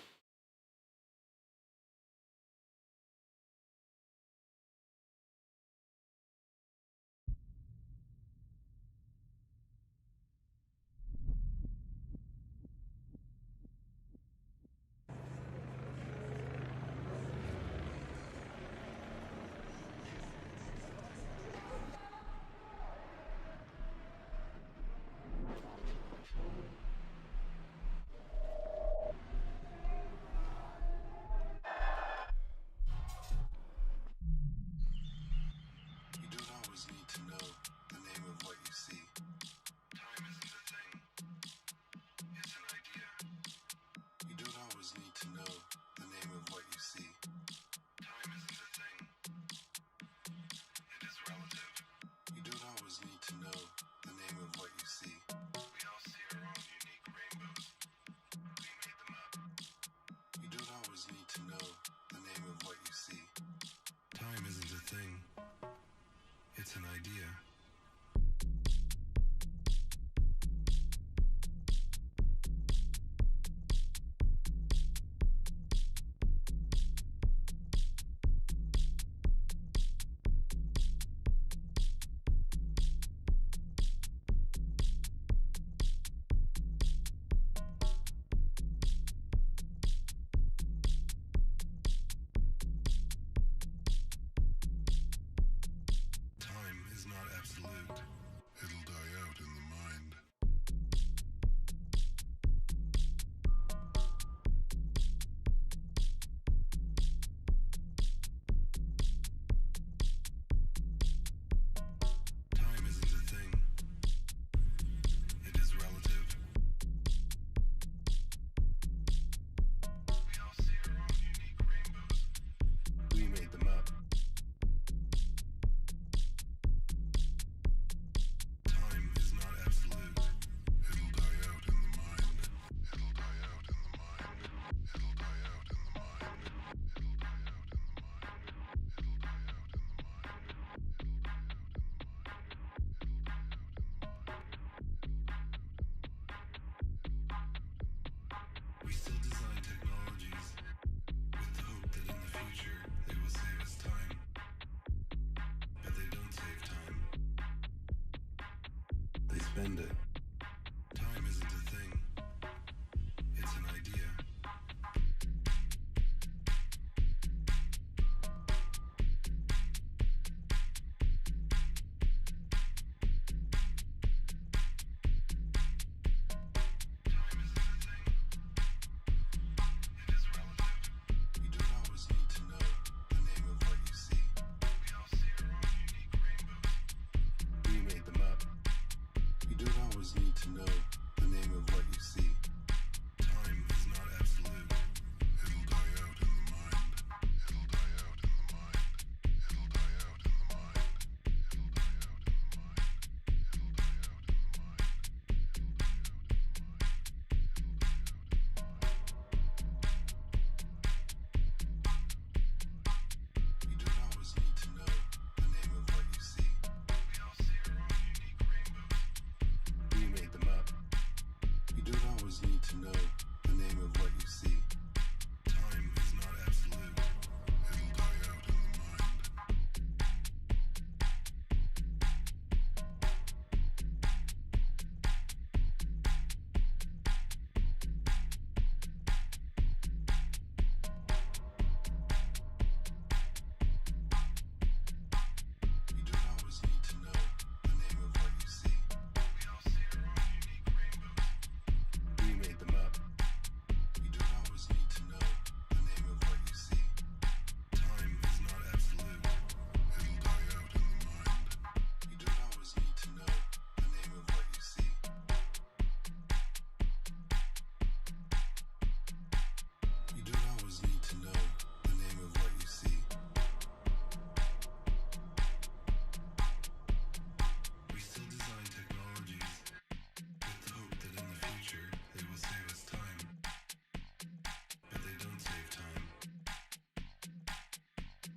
[SPEAKER 9] We still design technologies with the hope that in the future they will save us time. But they don't save time. They spend it. Time isn't a thing. It's an idea.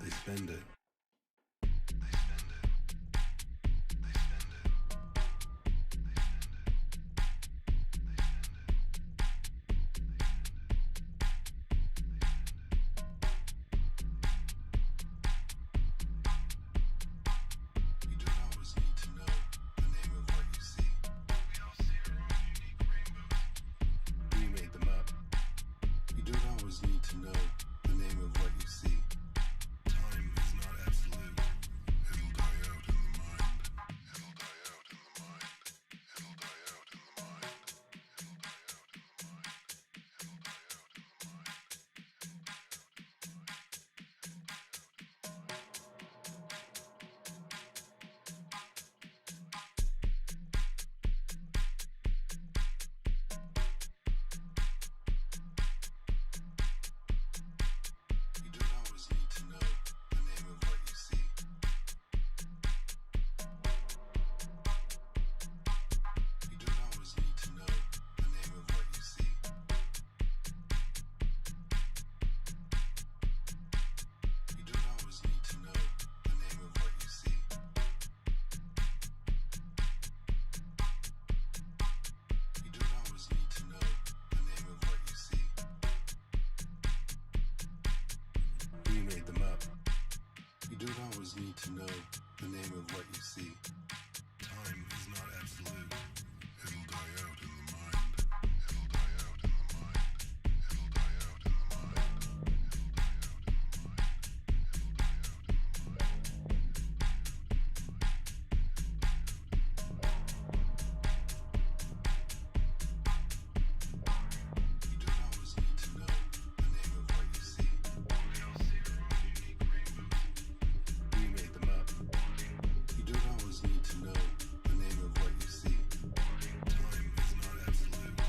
[SPEAKER 9] They spend it. You don't always need to know the name of what you see. We all see our own unique rainbows. We made them up. You don't always need to know the name of what you see. Time is not absolute. It'll die out in the mind. It'll die out in the mind. It'll die out in the mind. It'll die out in the mind. It'll die out in the mind. You don't always need to know the name of what you see. You don't always need to know the name of what you see. You don't always need to know the name of what you see. You don't always need to know the name of what you see. We made them up. You don't always need to know the name of what you see. Time is not absolute. It'll die out in the mind. It'll die out in the mind. It'll die out in the mind. You don't always need to know the name of what you see. We all see our own unique rainbows. We made them up. You don't always need to know the name of what you see. Time is not absolute.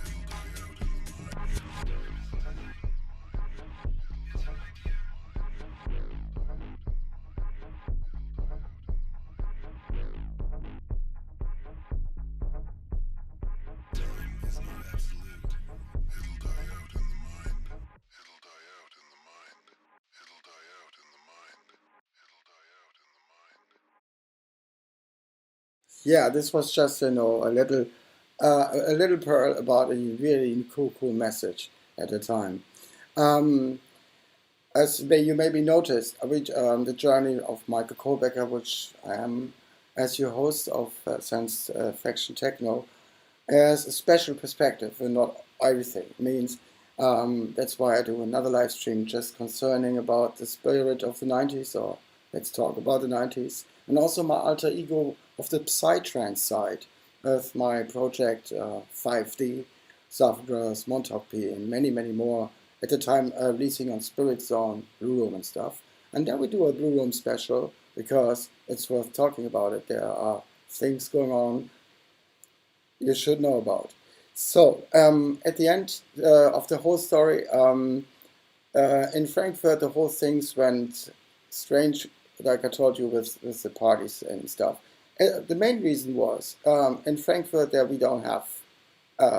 [SPEAKER 9] It'll die out in the mind. Time is not absolute. It's an idea. Time is not absolute. It'll die out in the mind. It'll die out in the mind. It'll die out in the mind. It'll die out in the mind.
[SPEAKER 1] Yeah, this was just a little pearl about a really cool message at the time. As you maybe noticed, the journey of Michael Kohlbecker, which I am as your host of Sense Faction Techno, has a special perspective and not everything. It means that's why I do another live stream just concerning about the spirit of the 90s, or let's talk about the 90s, and also my alter ego of the psytrance side with my project 5D, Savdra's Montauk P, and many more. At the time, releasing on Spirit Zone, Blue Room and stuff. And then we do a Blue Room special because it's worth talking about it. There are things going on you should know about. So, at the end of the whole story, in Frankfurt, the whole things went strange, like I told you, with the parties and stuff. The main reason was, in Frankfurt, there we don't have,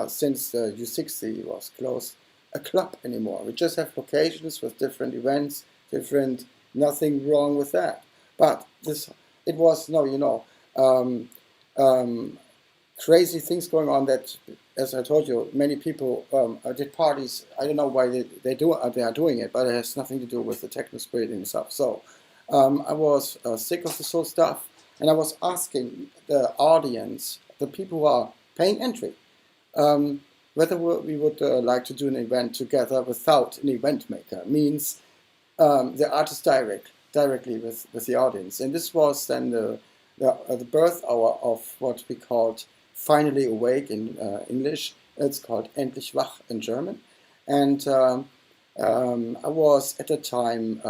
[SPEAKER 1] since the U603 was closed, a club anymore. We just have locations with different events, nothing wrong with that. But it was, crazy things going on that, as I told you, many people did parties. I don't know why they are doing it, but it has nothing to do with the techno spirit and stuff. So I was sick of this whole stuff, and I was asking the audience, the people who are paying entry, whether we would like to do an event together without an event maker. Means the artist directly with the audience. And this was then the birth hour of what we called Finally Awake in English. It's called Endlich, Wach in German. And I was at the time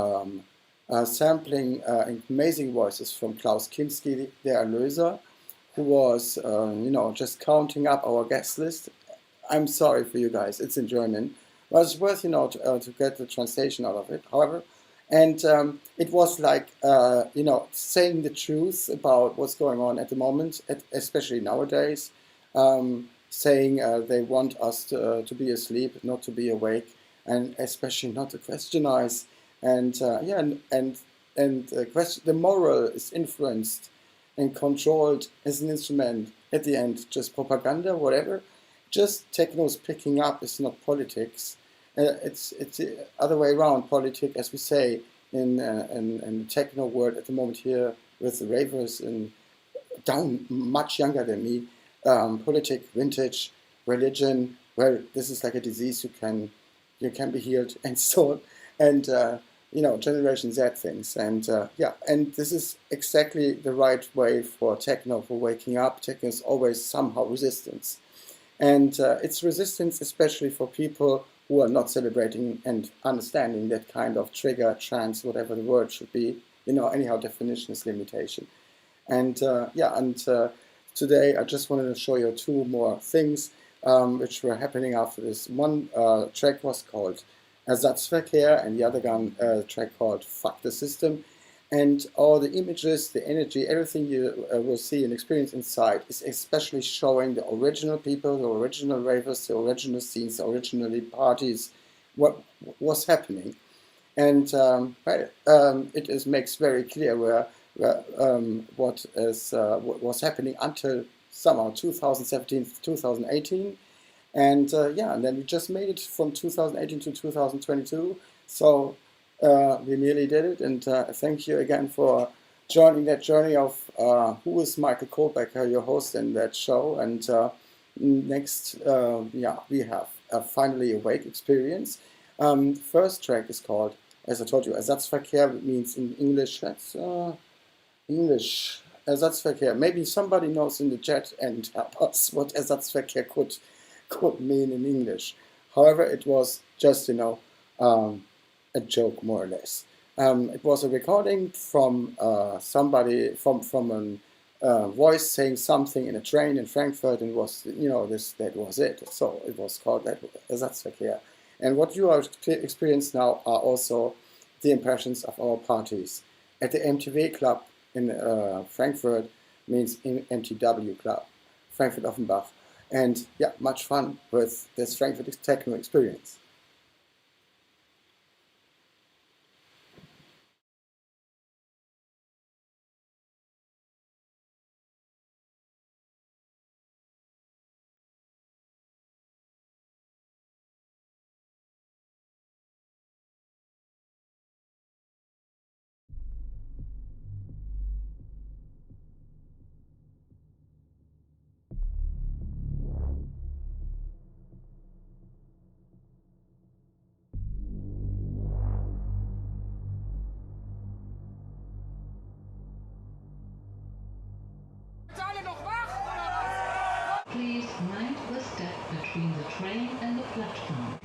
[SPEAKER 1] sampling amazing voices from Klaus Kinski, the Erlöser, who was, just counting up our guest list. I'm sorry for you guys, it's in German. But it's worth, to get the translation out of it, however. And it was like, saying the truth about what's going on at the moment, especially nowadays, saying they want us to be asleep, not to be awake, and especially not to questionize And yeah, and question, the moral is influenced and controlled as an instrument. At the end, just propaganda, whatever. Just techno's picking up is not politics. It's the other way around. Politics, as we say in the techno world at the moment here with the ravers and down much younger than me. Politics, vintage, religion. Well, this is like a disease you can be healed and so on. And Generation Z things. And yeah, and this is exactly the right way for techno, for waking up. Techno is always somehow resistance. And it's resistance especially for people who are not celebrating and understanding that kind of trigger, trance, whatever the word should be. Anyhow, definition is limitation. And today I just wanted to show you two more things which were happening after this. One track was called ERSATZVERKEHR and the other track called Fuck the System. And all the images, the energy, everything you will see and experience inside is especially showing the original people, the original ravers, the original scenes, the original parties, what was happening. And it makes very clear what was happening until somehow 2017, 2018. And and then we just made it from 2018 to 2022. So we nearly did it, and thank you again for joining that journey of who is Michael Kohlbecker, your host in that show. And next, we have a Finally Awake experience. First track is called, as I told you, ERSATZVERKEHR, means in English, that's English, ERSATZVERKEHR. Maybe somebody knows in the chat and help us what ERSATZVERKEHR could mean in English. However, it was just, a joke, more or less. It was a recording from somebody, from a voice saying something in a train in Frankfurt, and that was it. So it was called that ERSATZVERKEHR. And what you are experiencing now are also the impressions of our parties. At the MTW Club in Frankfurt, means in MTW Club, Frankfurt Offenbach. And yeah, much fun with this Frankfurt techno experience.
[SPEAKER 5] Please mind the step between the train and the platform.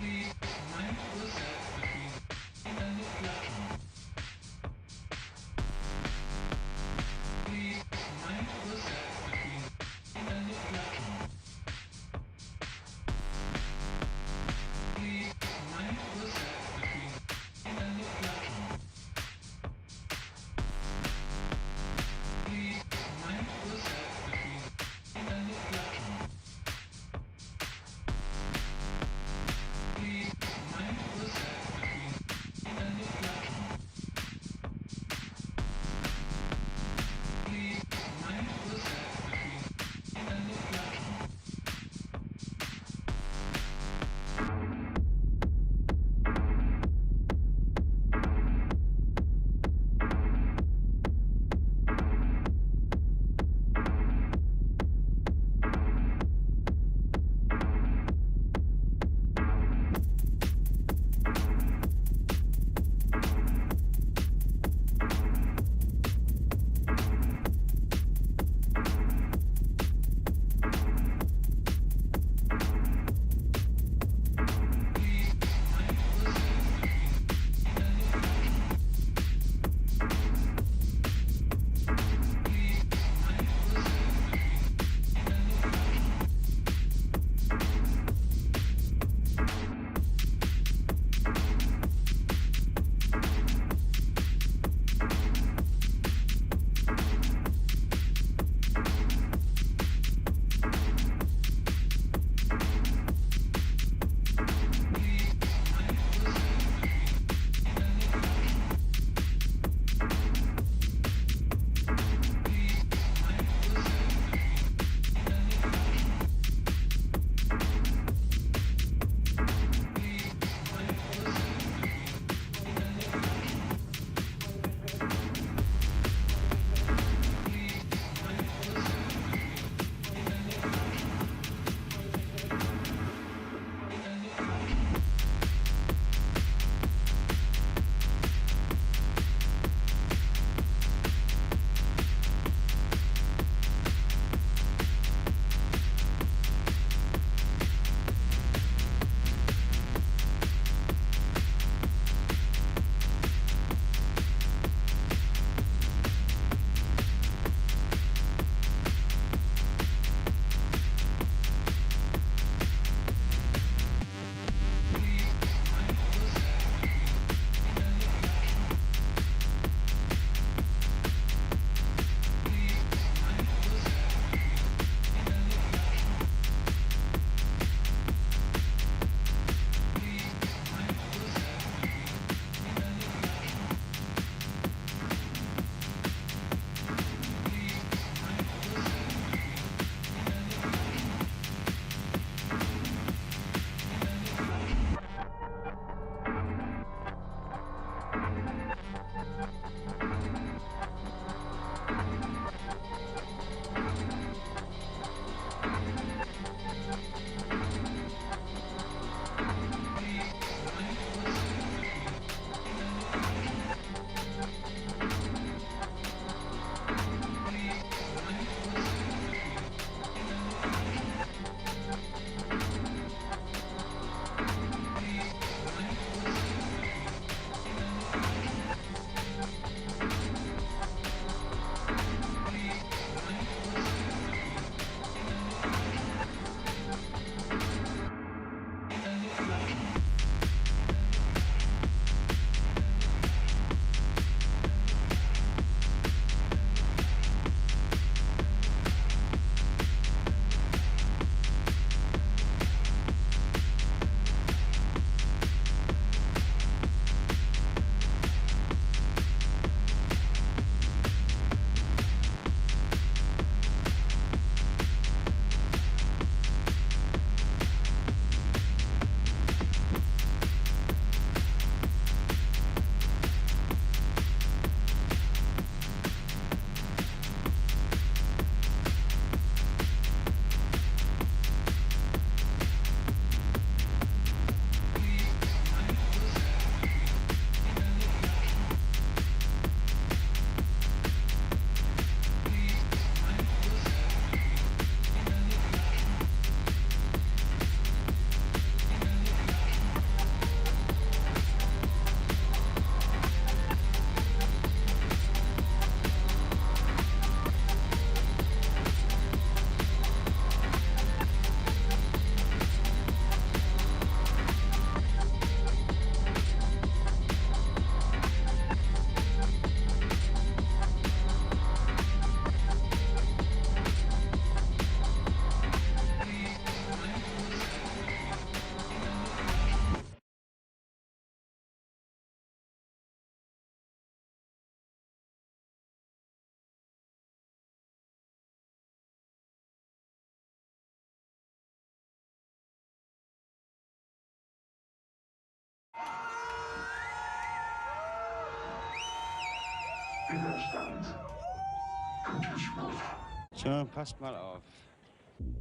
[SPEAKER 10] Tja, passt mal auf.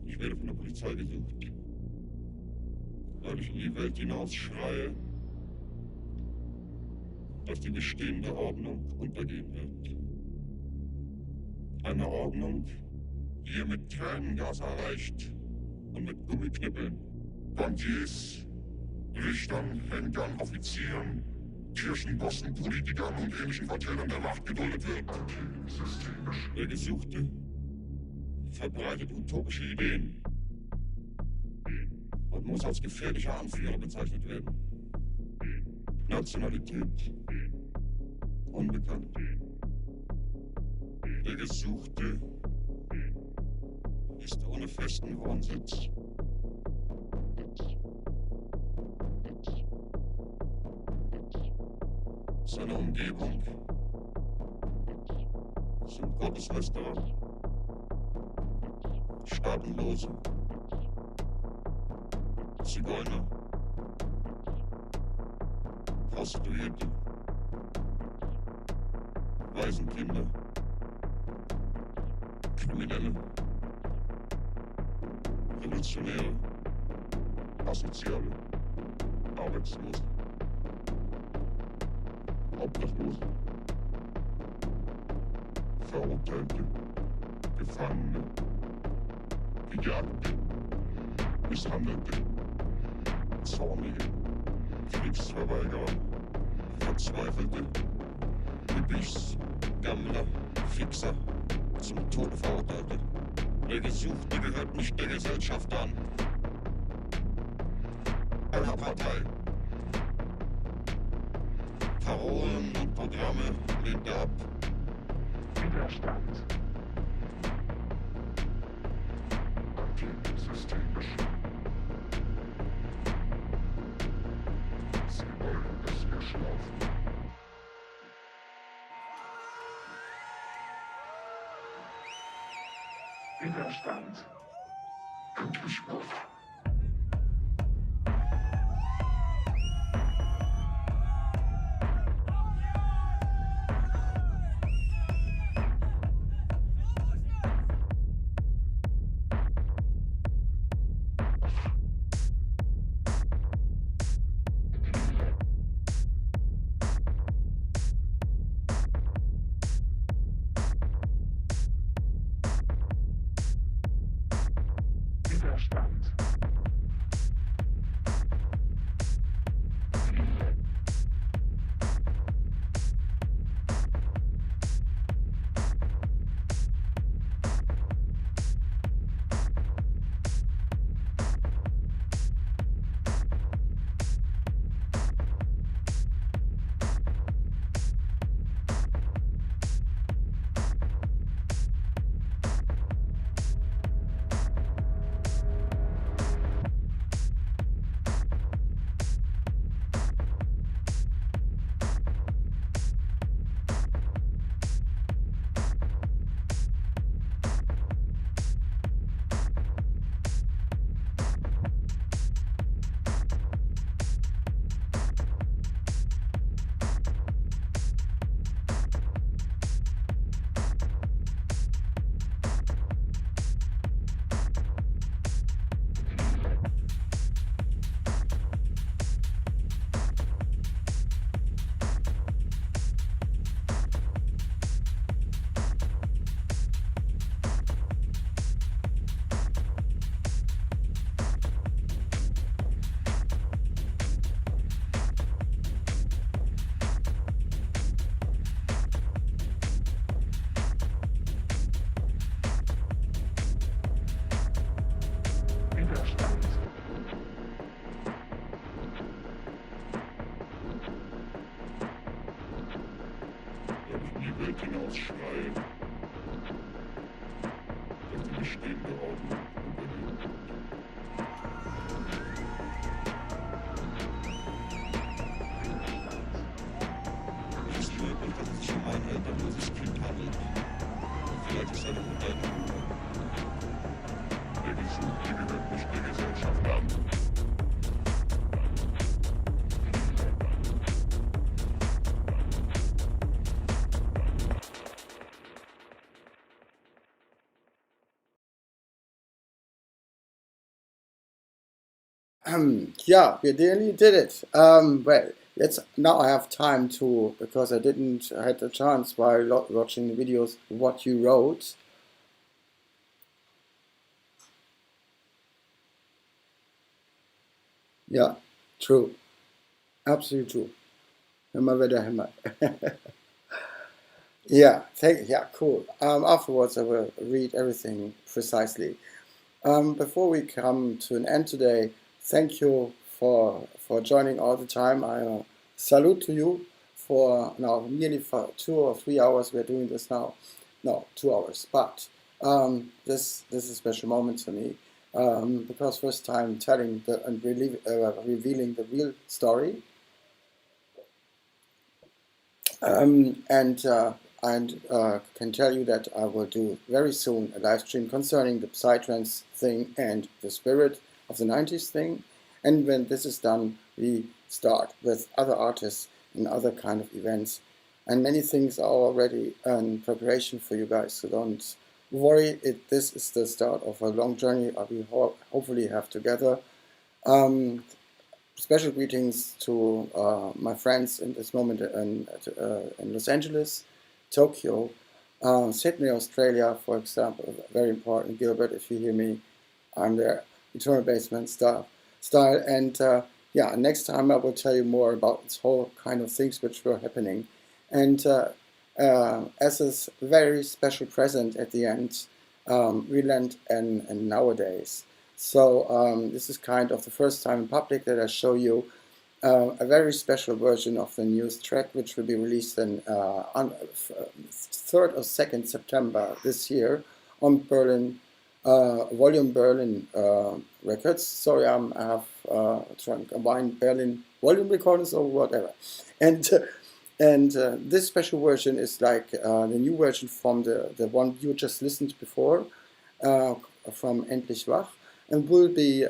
[SPEAKER 10] Ich werde von der Polizei gesucht, weil ich in die Welt hinaus schreie, dass die bestehende Ordnung untergehen wird. Eine Ordnung, die ihr mit Tränengas erreicht und mit Gummiknippeln, Bankiers, Richtern, Henkern, Offizieren, Kirchenbossen, Politikern und ähnlichen Vertretern der Macht geduldet wird. Der Gesuchte verbreitet utopische Ideen und muss als gefährlicher Anführer bezeichnet werden. Nationalität unbekannt. Der Gesuchte ist ohne festen Wohnsitz. Seine Umgebung sind Gotteslästerer, Staatenlose, Zigeuner, Prostituierte, Waisenkinder, Kriminelle, Revolutionäre, Asoziale, Arbeitslose, Obdachlose, Verurteilte, Gefangene, Gejagte, Misshandelte, Zornige, Kriegsverweigerer, Verzweifelte, Hippies, Gammler, Fixer, zum Tode Verurteilte. Der Gesuchte gehört nicht der Gesellschaft an, einer Partei. Parolen und Programme lehnt er ab.
[SPEAKER 8] Widerstand. Antisystemisch. Sie wollen, dass wir schlafen. Widerstand. Endlich Wach. Widerstand.
[SPEAKER 10] Welt hinaus schreien, dass die bestehende Ordnung untergehen wird. Es ist möglich, dass es sich um ein elternloses Kind handelt. Vielleicht ist seine Mutter ein Bruder. Der Gesuchte gehört nicht der Gesellschaft an.
[SPEAKER 1] Yeah, we nearly did it. Well, it's now I have time to because I didn't had the chance while watching the videos what you wrote. Yeah, true, absolutely true. Hammer wieder Hammer. Yeah, cool. Afterwards, I will read everything precisely. Before we come to an end today, thank you for joining all the time. I salute to you for now nearly for 2 or 3 hours. We're doing this now, no 2 hours, but this is a special moment for me because first time telling and revealing the real story. And can tell you that I will do very soon a live stream concerning the Psytrance thing and the spirit of the 90s thing. And when this is done, we start with other artists and other kind of events. And many things are already in preparation for you guys, so don't worry. This is the start of a long journey we hopefully have together. Special greetings to my friends in this moment in Los Angeles, Tokyo, Sydney, Australia, for example, very important. Gilbert, if you hear me, I'm there. Eternal Basement style. And yeah, next time I will tell you more about this whole kind of things which were happening. And as a very special present at the end, we land in nowadays. So this is kind of the first time in public that I show you a very special version of the newest track, which will be released on 3rd or 2nd September this year on Berlin, Volume Berlin Records. Sorry, I have trying to combine Berlin Volume Recordings or whatever. And this special version is like the new version from the one you just listened to before, from Endlich, Wach, and will be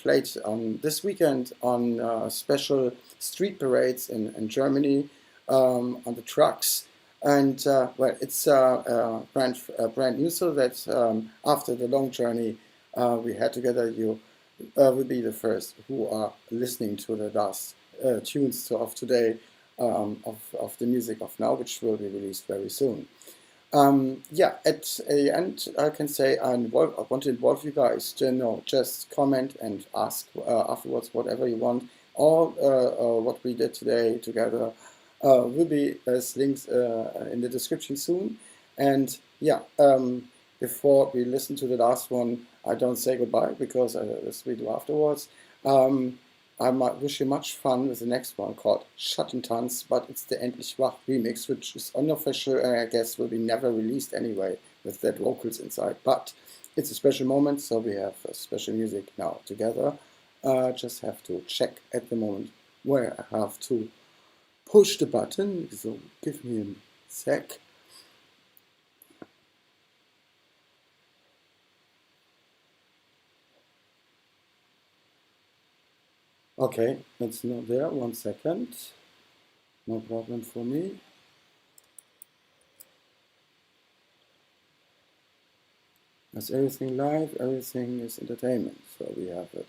[SPEAKER 1] played on this weekend on special street parades in Germany, on the trucks. And well, it's brand new, so that after the long journey we had together, you will be the first who are listening to the last tunes of today, of the music of now, which will be released very soon. Yeah, at the end, I can say I want to involve you guys to just comment and ask afterwards whatever you want. All what we did today together will be as links in the description soon. And yeah, before we listen to the last one, I don't say goodbye because this we do afterwards. I might wish you much fun with the next one called Schattentanz, but it's the Endlich Wach remix, which is unofficial and I guess will be never released anyway with that vocals inside. But it's a special moment, so we have special music now together. Just have to check at the moment where I have to push the button, so give me a sec. Okay, it's not there. 1 second. No problem for me. As everything live, everything is entertainment. So we have it.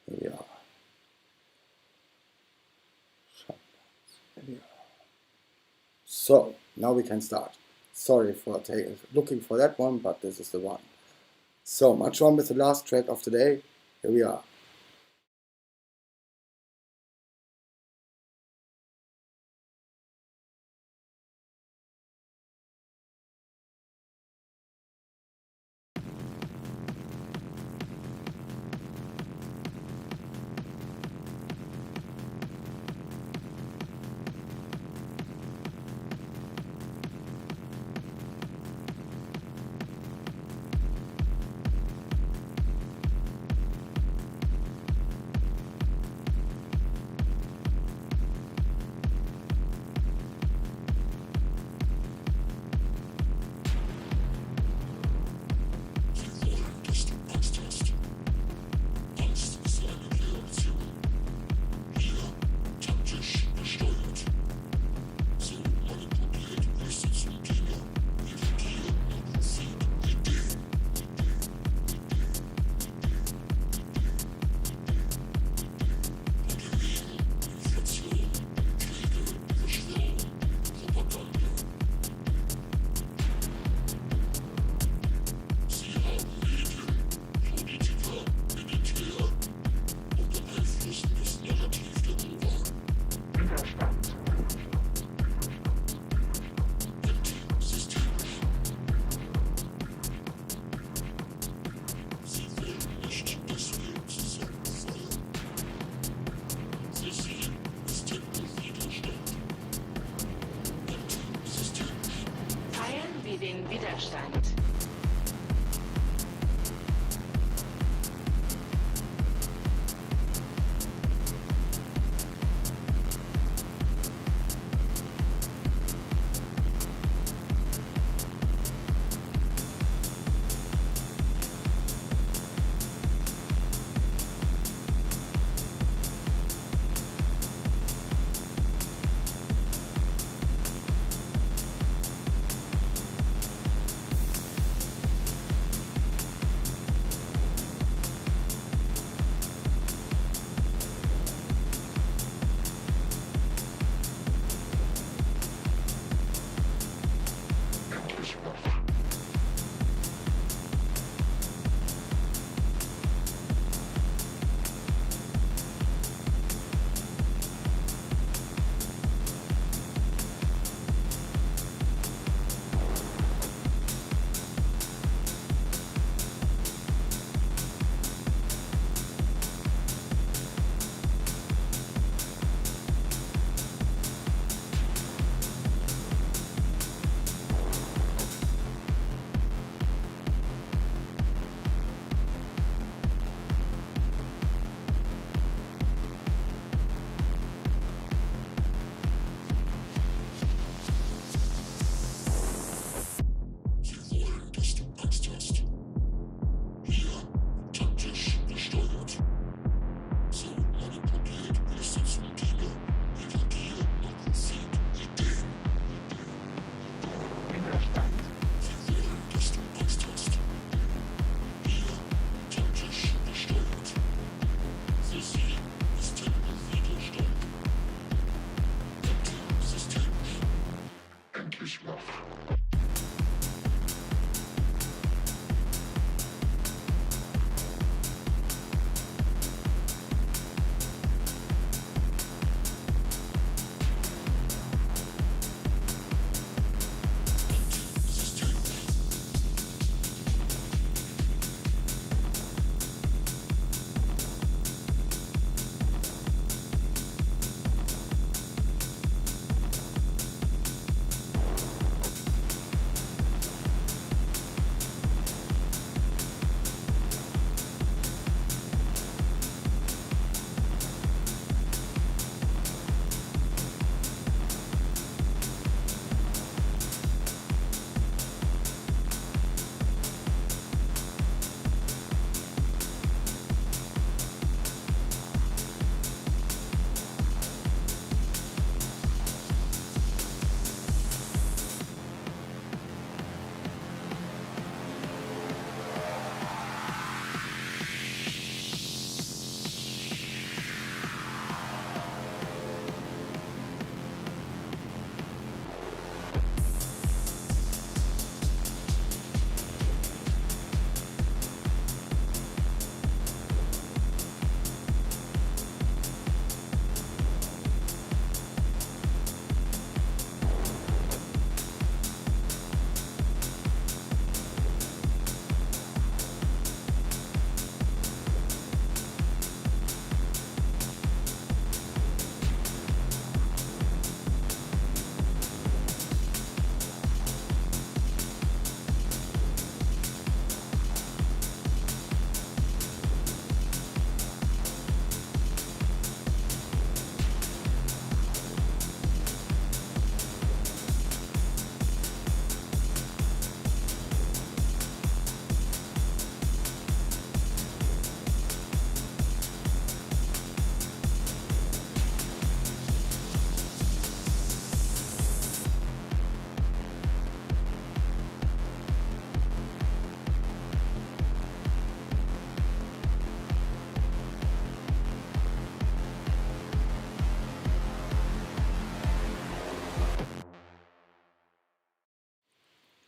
[SPEAKER 1] Here we are. Here we are. So now we can start. Sorry for looking for that one, but this is the one. So much on with the last track of today. Here we are.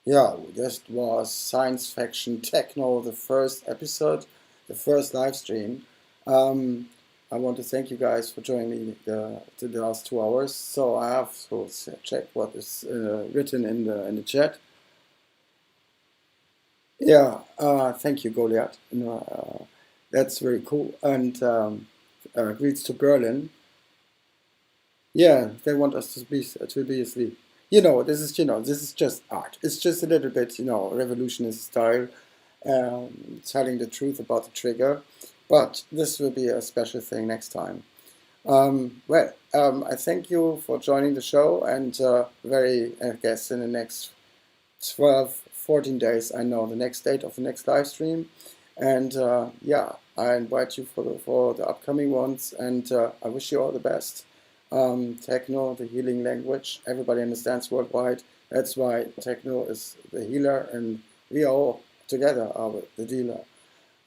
[SPEAKER 1] Yeah, this was Science Fiction Techno, the first episode, the first live stream. Um, I want to thank you guys for joining me the last 2 hours. So I have to check what is written in the chat. Yeah, thank you, Goliath. That's very cool. And greets to Berlin. Yeah, they want us to be asleep. This is just art. It's just a little bit, revolutionist style, telling the truth about the trigger. But this will be a special thing next time. I thank you for joining the show, and I guess in the next 12, 14 days, I know the next date of the next live stream. And yeah, I invite you for the upcoming ones, and I wish you all the best. Techno, the healing language, everybody understands worldwide. That's why techno is the healer, and we all together are the dealer.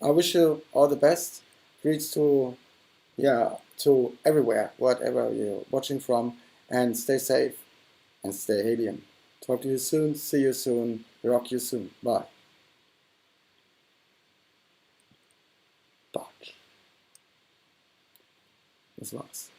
[SPEAKER 1] I wish you all the best. Greets to everywhere, whatever you're watching from, and stay safe and stay alien. Talk to you soon. See you soon. Rock you soon. Bye. Bye. Das war's.